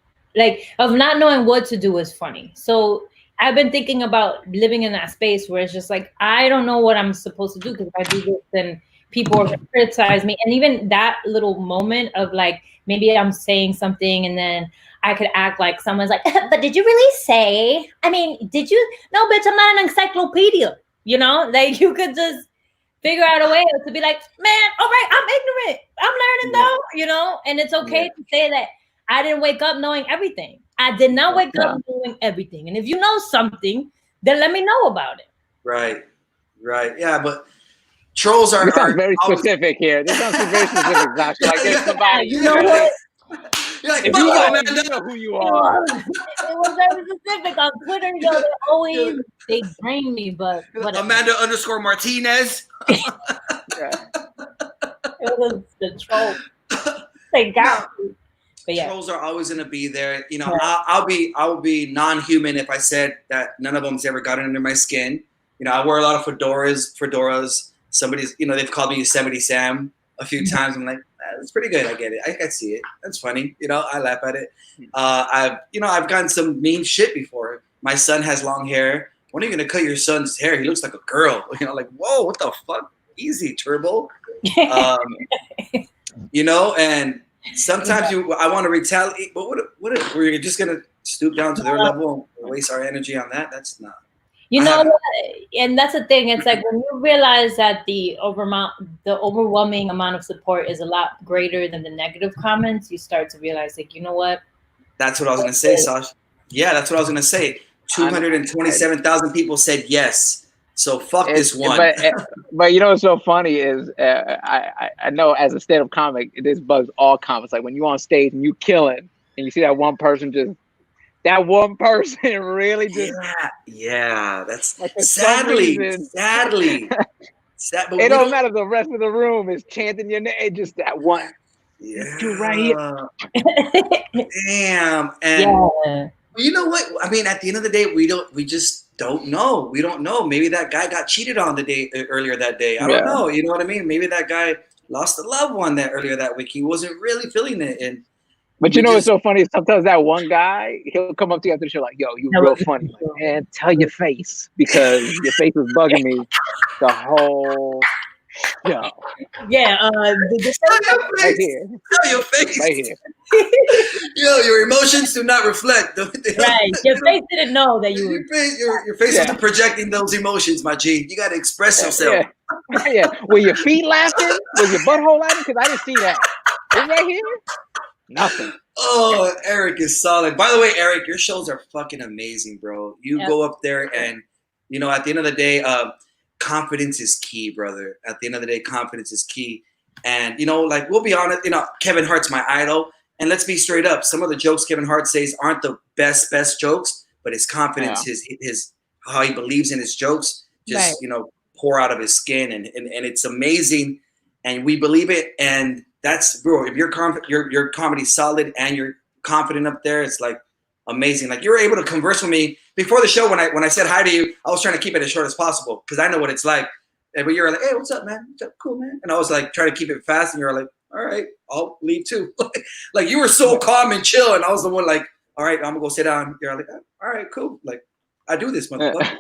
Of not knowing what to do is funny. So I've been thinking about living in that space where it's just I don't know what I'm supposed to do, because if I do this, then people are going to criticize me. And even that little moment of maybe I'm saying something, and then I could act like someone's like, but did you really say? I mean, did you? No, bitch, I'm not an encyclopedia. You could just figure out a way to be like, man, all right, I'm ignorant. I'm learning though, And it's okay to say that. I didn't wake up knowing everything. I did not wake up knowing everything. And if you know something, then let me know about it. Right. Yeah, but trolls are. This sounds very specific here. This sounds very specific, Josh. There's somebody. You know what? If you know who you are. It was specific on Twitter, they drain me, but whatever. Amanda_Martinez. Yeah. It was the troll. They got me. But yeah. Trolls are always going to be there. You know, Right. I'll be non-human if I said that none of them's ever gotten under my skin. You know, I wear a lot of fedoras. Somebody's, you know, they've called me Yosemite Sam a few times. I'm like, that's pretty good. I get it. I can see it. That's funny. You know, I laugh at it. I've gotten some mean shit before. My son has long hair. When are you gonna cut your son's hair? He looks like a girl. You know, like, whoa, what the fuck? Easy, Turbo. You know, and sometimes I want to retaliate, but what we're just gonna stoop down to their level and waste our energy on that? That's not. You know, and that's the thing. It's like when you realize that the overwhelming amount of support is a lot greater than the negative comments, you start to realize, like, you know what? That's what I was gonna say, Sash. Yeah, that's what I was gonna say. 227,000 people said yes. So fuck this one. But you know what's so funny is I know as a stand-up comic, this bugs all comics. Like when you're on stage and you killing, and you see that one person really just that's like sadly. It don't matter if the rest of the room is chanting your name, just that one. Yeah. Dude right here. Damn. And you know what? I mean, at the end of the day, we just don't know. We don't know. Maybe that guy got cheated on earlier that day. I don't know. You know what I mean? Maybe that guy lost a loved one earlier that week. He wasn't really feeling it. But you know what's so funny? Sometimes that one guy, he'll come up to you after the show like, yo, you real funny. Like, man, tell your face, because your face was bugging me the whole show. Yeah, right here. Tell your face. Right here. Yo, your emotions do not reflect. Right. Your face didn't know that you were. Your face isn't projecting those emotions, my G. You got to express yourself. Yeah. Were your feet laughing? Was your butthole laughing? Because I didn't see that. It's right here. Nothing. Oh, Eric is solid. By the way, Eric, your shows are fucking amazing, bro. You go up there and, you know, at the end of the day, confidence is key, brother. At the end of the day, confidence is key. And, you know, like, we'll be honest, you know, Kevin Hart's my idol. And let's be straight up. Some of the jokes Kevin Hart says aren't the best jokes, but his confidence, his how he believes in his jokes, just, you know, pour out of his skin. And it's amazing. And we believe it. And that's, bro, if your comedy's solid and you're confident up there, it's like amazing. Like, you were able to converse with me before the show. When I said hi to you, I was trying to keep it as short as possible because I know what it's like. And when you were like, hey, what's up, man? What's up? Cool, man. And I was like trying to keep it fast, and you were like, all right, I'll leave too. Like, you were so calm and chill, and I was the one like, all right, I'm gonna go sit down. You're like, all right, cool. Like, I do this, motherfucker.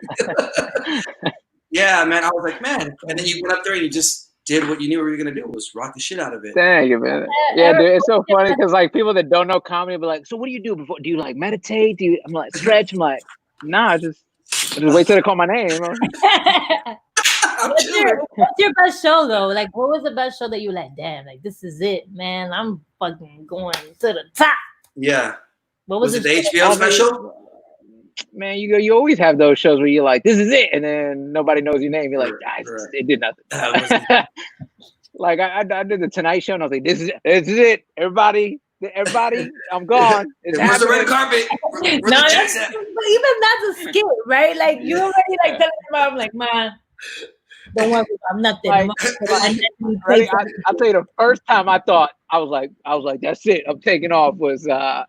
Yeah, man. I was like, man. And then you went up there and you just did what you knew what you were gonna do, was rock the shit out of it. Thank you, man. Yeah, dude, it's so funny because like people that don't know comedy be like, so what do you do before? Do you like meditate? I'm like, stretch? I'm like, nah, just wait till they call my name. What's your best show though? Like, what was the best show that you like? Damn, like this is it, man. I'm fucking going to the top. Yeah. What was it? The HBO special? Man, you always have those shows where you're like, this is it, and then nobody knows your name. You're like, guys, it did nothing. Like I did the Tonight Show, and I was like, this is it, everybody, I'm gone. Where's the red carpet? No, but even that's a skit, right? Like, you already like telling them, I'm like, man, don't worry about nothing. Like, I'll tell you, the first time I thought I was like, that's it, I'm taking off. Was I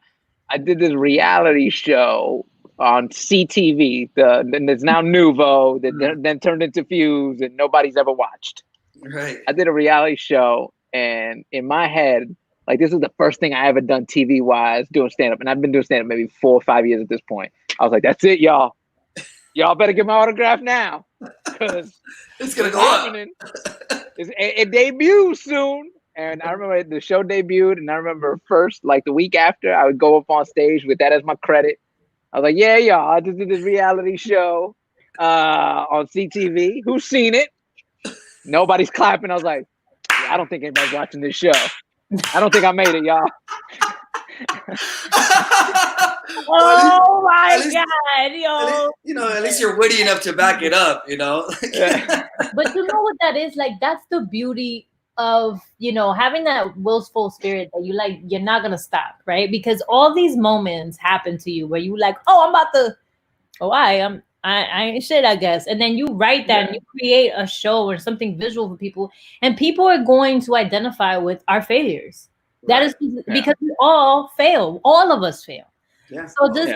did this reality show on CTV, and it's now Nuvo, that then turned into Fuse, and nobody's ever watched. Right. I did a reality show, and in my head, like, this is the first thing I ever done TV wise doing stand up, and I've been doing stand up maybe 4 or 5 years at this point. I was like, that's it, y'all. Y'all better get my autograph now, because it's gonna go up. It debuts soon. And I remember the show debuted, and I remember first, like the week after, I would go up on stage with that as my credit. I was like, yeah, y'all, I just did this reality show on CTV. Who's seen it? Nobody's clapping. I was like, yeah, I don't think anybody's watching this show. I don't think I made it, y'all. Oh my God, yo. You know, at least you're witty enough to back it up, you know? But you know what that is? Like, that's the beauty of, you know, having that willful spirit that you're not gonna stop, right? Because all these moments happen to you where you like, oh, I'm about to, oh, I ain't shit, I guess. And then you write that and you create a show or something visual for people, and people are going to identify with our failures. That is because we all fail. All of us fail. Yeah. So just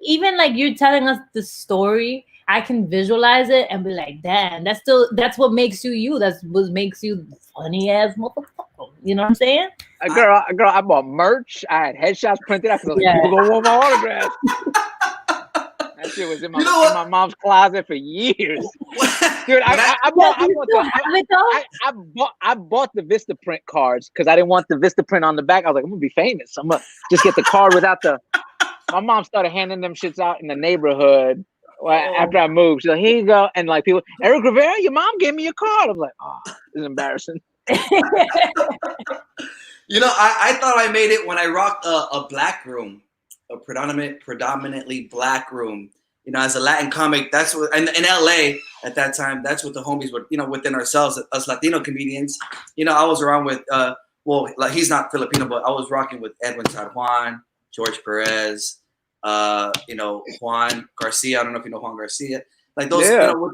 even like you're telling us the story, I can visualize it and be like, damn, that's what makes you you. That's what makes you funny ass motherfucker. You know what I'm saying? Girl, I bought merch. I had headshots printed out because people gonna want my autograph. That shit was in my mom's closet for years. Dude, I bought the Vistaprint cards because I didn't want the Vistaprint on the back. I was like, I'm gonna be famous. I'm gonna just get the card without the. My mom started handing them shits out in the neighborhood after I moved. She's like, here you go. And like people, Eric Rivera, your mom gave me your card. I'm like, oh, this is embarrassing. You know, I thought I made it when I rocked a black room, a predominantly black room. You know, as a Latin comic, that's what in LA at that time, that's what the homies were, you know, within ourselves, us Latino comedians. You know, I was around with, well, like he's not Filipino, but I was rocking with Edwin San Juan, George Perez, you know, Juan Garcia. I don't know if you know Juan Garcia. Like those, you know,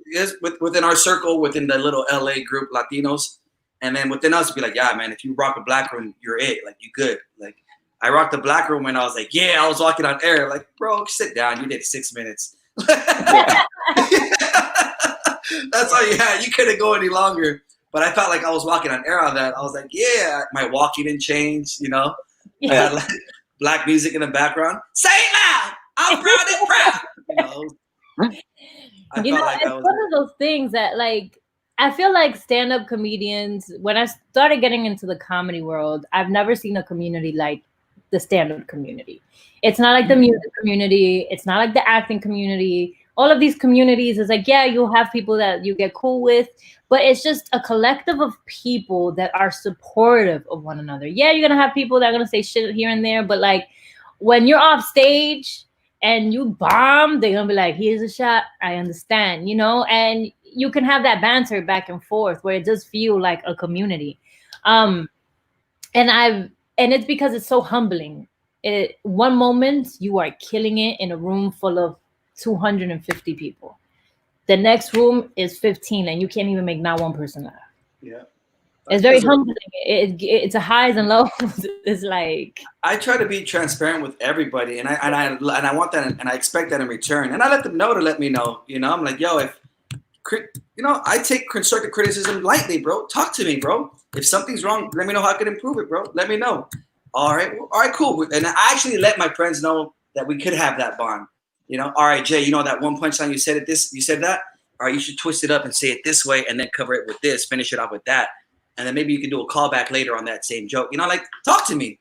within our circle, within the little LA group, Latinos. And then within us, be like, yeah, man, if you rock a black room, you're it. Like, you good. Like, I rocked the black room and I was like, yeah, I was walking on air. Like, bro, sit down. You did 6 minutes. That's all you had. You couldn't go any longer. But I felt like I was walking on air on that. I was like, yeah, my walking didn't change, you know. I had like black music in the background. Say it loud. I'm proud and proud. You know, it's one of those things that, like, I feel like stand-up comedians, when I started getting into the comedy world, I've never seen a community like the stand-up community. It's not like the music community. It's not like the acting community. All of these communities is like, yeah, you'll have people that you get cool with, but it's just a collective of people that are supportive of one another. Yeah, you're going to have people that are going to say shit here and there, but like when you're off stage and you bomb, they're going to be like, here's a shot. I understand, you know, and you can have that banter back and forth where it does feel like a community. And it's because it's so humbling. One moment you are killing it in a room full of 250 people. The next room is 15 and you can't even make not one person laugh. Yeah. It's very humbling. It's a highs and lows. It's like, I try to be transparent with everybody, and I want that, and I expect that in return. And I let them know to let me know. You know, I'm like, yo, if you know, I take constructive criticism lightly, bro. Talk to me, bro. If something's wrong, let me know how I can improve it, bro. Let me know. All right, cool. And I actually let my friends know that we could have that bond. You know, all right, Jay, you know that one punchline you said you said that. All right, you should twist it up and say it this way, and then cover it with this. Finish it off with that, and then maybe you can do a callback later on that same joke. You know, like talk to me.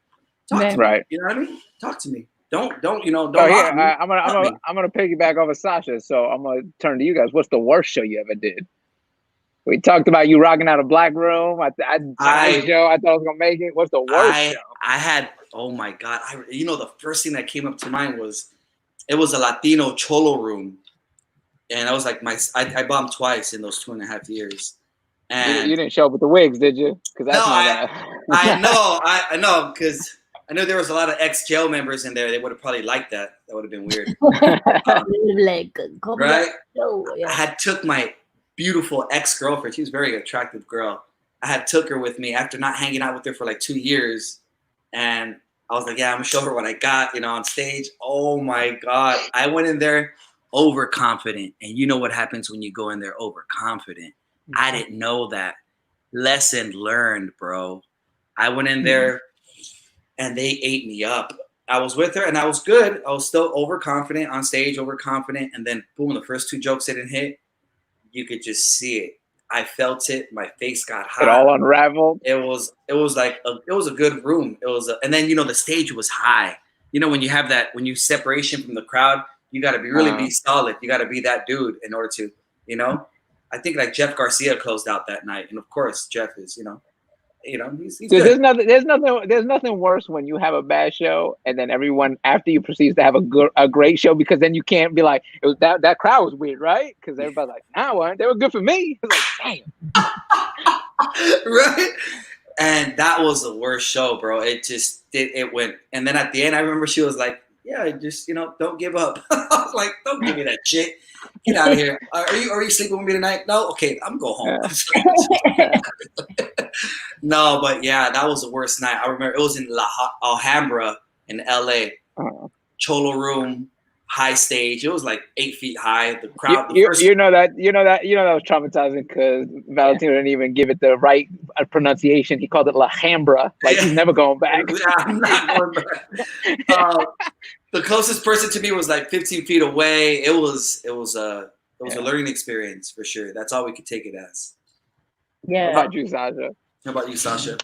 Talk to me. You know what I mean? Talk to me. Don't you know? Don't. I'm gonna piggyback off of Sasha. So I'm gonna turn to you guys. What's the worst show you ever did? We talked about you rocking out a black room. I thought I was gonna make it. What's the worst show? I had. Oh my god! You know, the first thing that came up to mind was it was a Latino cholo room, and I was like, I bombed twice in those 2.5 years. And you didn't show up with the wigs, did you? Because I know because. I know there was a lot of ex-jail members in there. They would have probably liked that. That would have been weird. Right? I had took my beautiful ex-girlfriend. She was a very attractive girl. I had took her with me after not hanging out with her for like 2 years. And I was like, yeah, I'm going to show her what I got, you know, on stage. Oh, my God. I went in there overconfident. And you know what happens when you go in there overconfident. I didn't know that. Lesson learned, bro. I went in there. And they ate me up. I was with her, and I was good. I was still overconfident on stage, overconfident. And then, boom, the first 2 jokes didn't hit. You could just see it. I felt it. My face got hot. It all unraveled. It was like it was a good room. And then, you know, the stage was high. You know, when you have that, when you separation from the crowd, you got to be solid. You got to be that dude in order to, you know. I think like Jeff Garcia closed out that night, and of course, Jeff is, you know, he's dude, there's nothing worse when you have a bad show and then everyone after you proceeds to have a great show, because then you can't be like, it was that crowd was weird, right? Because everybody's like, nah, they were good for me. It's like, damn. Right? And that was the worst show, bro. It went. And then at the end, I remember she was like, "Yeah, just don't give up." I was like, "Don't give me that shit. Get out of here. Are you sleeping with me tonight? No, okay, I'm gonna go home." No, but yeah, that was the worst night. I remember it was in Alhambra in LA. Cholo room, high stage. It was like 8 feet high. The crowd. You know that was traumatizing because Valentino didn't even give it the right pronunciation. He called it La Hambra. Like he's never going back. Yeah, I'm not going back. The closest person to me was like 15 feet away. It was a learning experience for sure. That's all we could take it as. Yeah. How about you, Sasha? How about you, Sasha?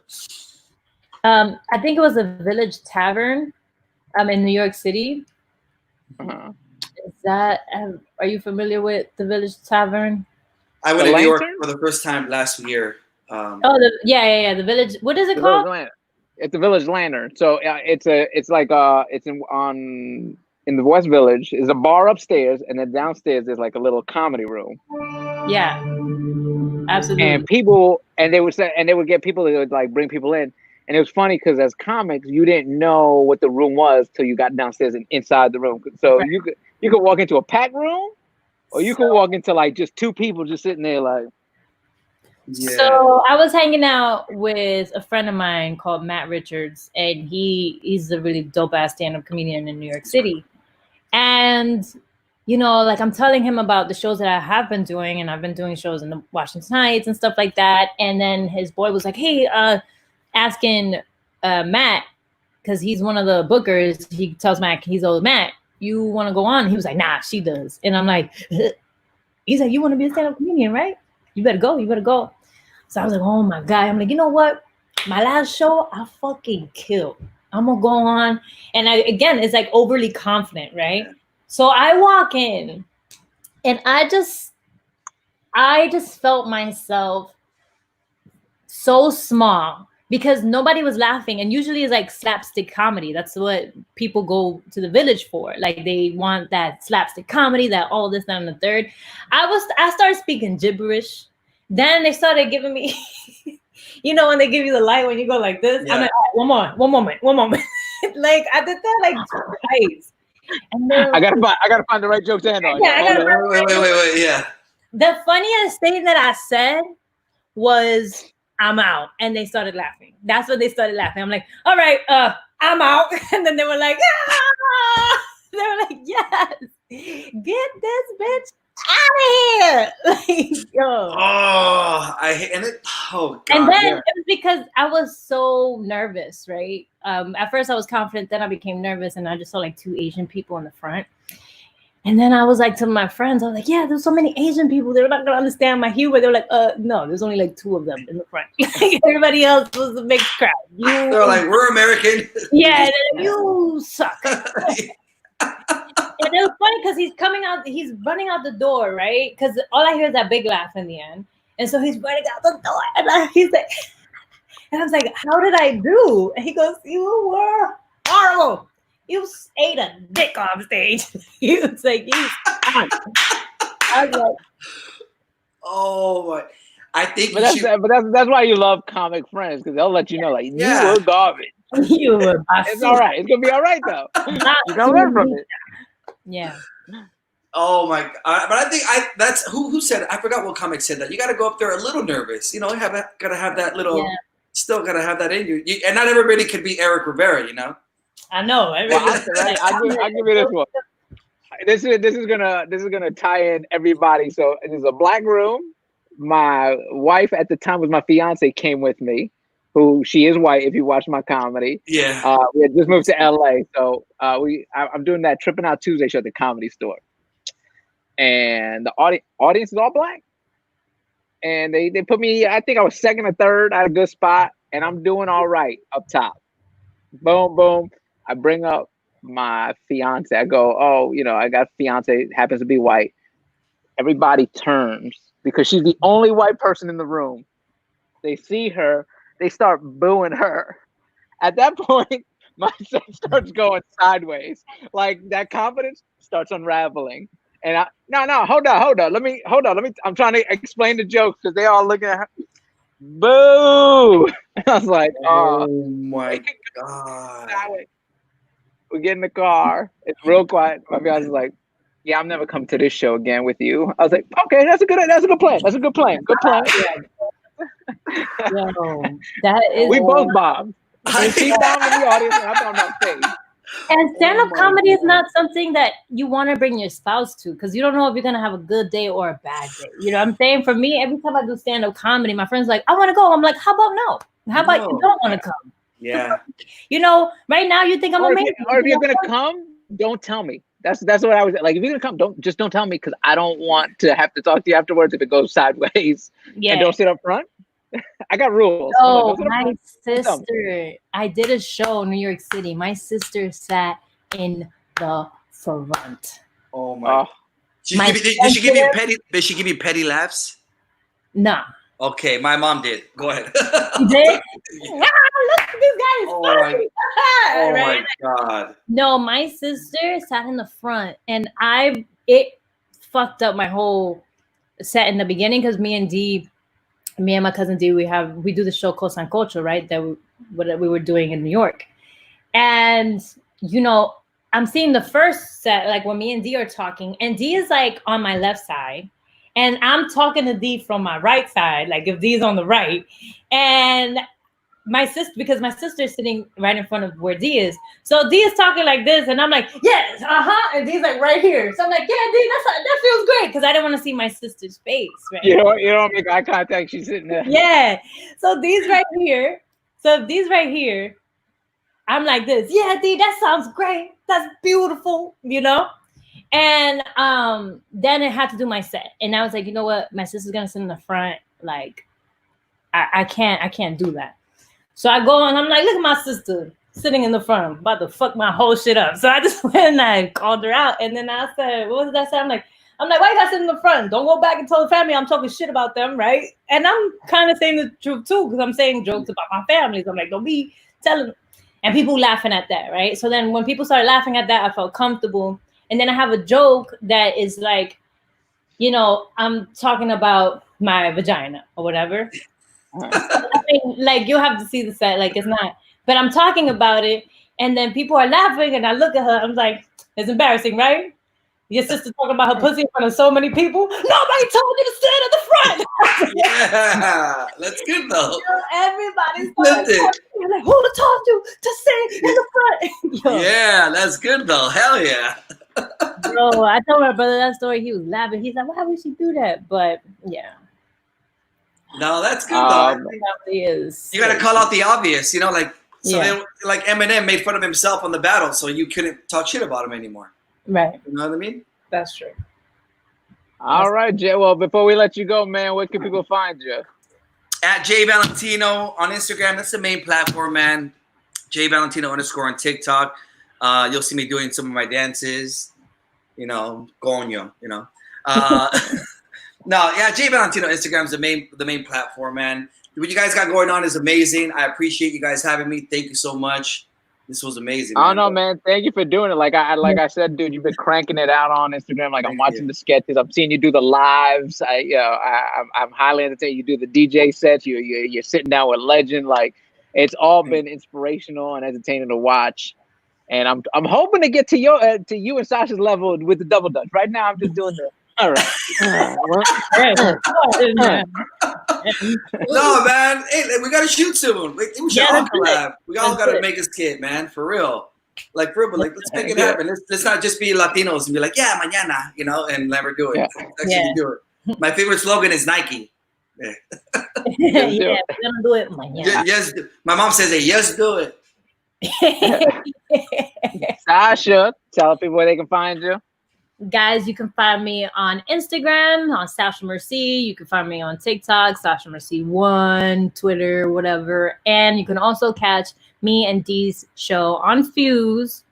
I think it was a Village Tavern in New York City. Is that, are you familiar with the Village Tavern? I went to New York for the first time last year. The Village. What is it called? It's the Village Lantern. So it's in the West Village. Is a bar upstairs, and then downstairs there's like a little comedy room. Yeah, absolutely. And they would get people that would like bring people in. And it was funny because as comics, you didn't know what the room was till you got downstairs and inside the room. So you could walk into a packed room, or you could walk into like just two people just sitting there like. Yeah. So I was hanging out with a friend of mine called Matt Richards, and he's a really dope ass stand-up comedian in New York City. And like I'm telling him about the shows that I have been doing, and I've been doing shows in the Washington Heights and stuff like that. And then his boy was like, "Hey, asking Matt, because he's one of the bookers, he tells Matt, he's old Matt, you want to go on?" He was like, "Nah, she does." And I'm like, he's like, "You want to be a stand-up comedian, right? You better go. So I was like, oh my God. I'm like, you know what? My last show, I fucking killed. I'm gonna go on. And again, it's like overly confident, right? So I walk in and I just felt myself so small because nobody was laughing. And usually it's like slapstick comedy. That's what people go to the Village for. Like they want that slapstick comedy, that all this, that, and the third. I started speaking gibberish. Then they started giving me, when they give you the light when you go like this. Yeah. I'm like, all right, one moment. Like I did that like twice. And then, I gotta find the right joke to end on. Yeah, wait. Yeah. The funniest thing that I said was, "I'm out," and they started laughing. That's when they started laughing. I'm like, all right, I'm out. And then they were like, ah! They were like, yes, get this bitch out of here. Like, yo. Oh, I hate it. Oh, God. And then it was because I was so nervous, right? At first I was confident, then I became nervous, and I just saw like 2 Asian people in the front. And then I was like to my friends, I was like, yeah, there's so many Asian people. They're not gonna understand my humor. They were like, no, there's only like 2 of them in the front. Everybody else was a mixed crowd. They're like, we're American. Yeah, you suck. And it was funny because he's running out the door, right? Because all I hear is that big laugh in the end. And so he's running out the door. And he's like, and I was like, how did I do? And he goes, you were horrible. You ate a dick off stage. He was like, I was like, oh my. I think but that's why you love comic friends, because they'll let you know, like, you were garbage. You were It's all right. It's gonna be all right though. You're gonna learn from it. Yeah. Oh my God. But I think that's who said it? I forgot what comic said that. You got to go up there a little nervous. Gotta have that little. Still gotta have that in you. And not everybody could be Eric Rivera. I know. I'll give you this one. This is gonna tie in everybody. So there's a black room. My wife at the time was my fiance, came with me, who she is white. If you watch my comedy, yeah. We had just moved to LA, so I'm doing that Tripping Out Tuesday show at the Comedy Store, and the audience is all black, and they put me. I think I was second or third. I had a good spot, and I'm doing all right up top. Boom, boom. I bring up my fiance. I go, oh, I got a fiance, happens to be white. Everybody turns because she's the only white person in the room. They see her, they start booing her. At that point, my set starts going sideways. Like that confidence starts unraveling. And no, hold on. I'm trying to explain the jokes because they all looking at her. Boo! I was like, Oh my god. We get in the car. It's real quiet. My fiance was like, "Yeah, I'm never coming to this show again with you." I was like, "Okay, that's a good plan. That's a good plan. Good plan." Yo, that is. We both bombed. She bombed in the audience, and I bombed on stage. And stand-up my comedy is God. not something that you want to bring your spouse to because you don't know if you're gonna have a good day or a bad day. You know what I'm saying? For me, every time I do stand-up comedy, my friend's like, "I want to go." I'm like, "How about no? How about you No. don't want to come?" Yeah. You know, right now you think I'm Or amazing. if you're gonna come, don't tell me. That's what I was like. If you're gonna come, don't tell me because I don't want to have to talk to you afterwards if it goes sideways. Yeah. And don't sit up front. I got rules. Oh, I'm like, my don't sit up front. sister. I did a show in New York City. My sister sat in the front. Oh my. Oh, Did she give you petty? Did she give you petty laughs? Nah. Okay, my mom did. Go ahead. You did? Look, this guy is Oh funny. Oh Right? my god. No, my sister sat in the front, and it fucked up my whole set in the beginning because me and my cousin D, we do the show called Sancocho, right? That we were doing in New York, and you know, I'm seeing the first set like when me and D are talking, and D is like on my left side, and I'm talking to D from my right side, like if D is on the right, and my sister, because my sister's sitting right in front of where D is. So D is talking like this, and I'm like, yes, and D's like right here. So I'm like, yeah, D, that feels great, because I didn't want to see my sister's face, right? you don't make eye contact. She's sitting there. Yeah. So D's right here. So if D's right here, I'm like this. Yeah, D, that sounds great. That's beautiful, you know? And then I had to do my set. And I was like, you know what? My sister's gonna sit in the front. Like, I can't do that. So I go and I'm like, look at my sister sitting in the front. I'm about to fuck my whole shit up. So I just went and I called her out. And then I said, what did I say? I'm like, why you guys sit in the front? Don't go back and tell the family I'm talking shit about them, right? And I'm kind of saying the truth too, because I'm saying jokes about my families. I'm like, don't be telling them. And people laughing at that, right? So then when people started laughing at that, I felt comfortable. And then I have a joke that is like, you know, I'm talking about my vagina or whatever. I mean, like, you have to see the set, like, it's not, but I'm talking about it, and then people are laughing, and I look at her, I'm like, it's embarrassing, right? Your sister talking about her pussy in front of so many people. Nobody told you to stand at the front. Yeah, that's good though. You know, everybody's like, who told you to stay in the front? Yo. Yeah, that's good though. Hell yeah. Bro, I told my brother that story. He was laughing. He's like, why would she do that? But yeah. No, that's good though. You got to call out the obvious, you know, like like Eminem made fun of himself on the battle, so you couldn't talk shit about him anymore. Right. You know what I mean? That's true. All right, Jay. Well, before we let you go, man, where can people find you? At J Valentino on Instagram. That's the main platform, man. J Valentino _ on TikTok. You'll see me doing some of my dances. You know, coño. You know. No, yeah, J Valentino Instagram is the main platform, man. What you guys got going on is amazing. I appreciate you guys having me. Thank you so much. This was amazing. I don't know, man. Thank you for doing it. Like I said, dude, you've been cranking it out on Instagram. Like, I'm watching the sketches. I'm seeing you do the lives. I'm highly entertained. You do the DJ sets. You're sitting down with legend. Like, it's all been inspirational and entertaining to watch. And I'm hoping to get to you and Sasha's level with the double dutch. Right now, I'm just doing the. All right. No, man. Hey, we gotta shoot soon. We should all collab. We all gotta make this kid, man, for real. Like, for real, but like, let's make it happen. Let's not just be Latinos and be like, yeah, mañana, you know, and never do it. Actually do it. My favorite slogan is Nike. Yeah, we're gonna do it mañana. Yes, my mom says, yes, do it. Sasha, tell people where they can find you. Guys, you can find me on Instagram, on Sasha Mercy. You can find me on TikTok, Sasha Mercy 1, Twitter, whatever. And you can also catch me and Dee's show on Fuse,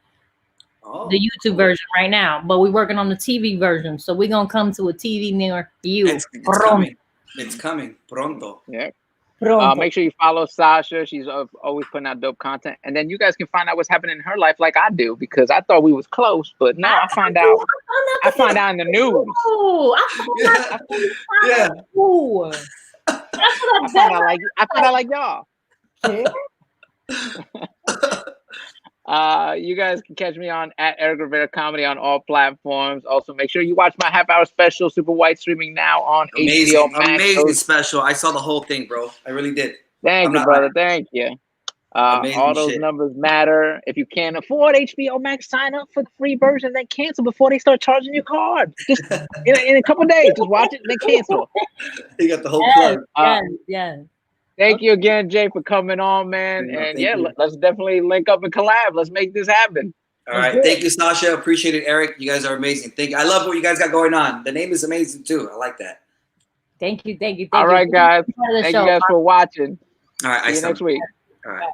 the YouTube version right now. But we're working on the TV version. So we're going to come to a TV near you. It's coming. It's coming. Pronto. Yeah. Make sure you follow Sasha. She's always putting out dope content. And then you guys can find out what's happening in her life like I do, because I thought we was close, but now I find out in the news. Oh, yeah. I found out like y'all. You guys can catch me on at Eric Rivera Comedy on all platforms. Also, make sure you watch my half-hour special, Super White, streaming now on HBO Max. Amazing special. I saw the whole thing, bro. I really did. Thank you, brother. Thank you. All those shit. numbers matter. If you can't afford HBO Max, sign up for the free version, then cancel before they start charging your card. Just in a couple days, just watch it, then cancel. You got the whole plug. Yes. Thank you again, Jay, for coming on, man. And yeah, let's definitely link up and collab. Let's make this happen. All right. Thank you, Sasha. Appreciate it, Eric. You guys are amazing. Thank you. I love what you guys got going on. The name is amazing, too. I like that. Thank you. All right, guys. Thank you guys for watching. All right. See you next week. All right.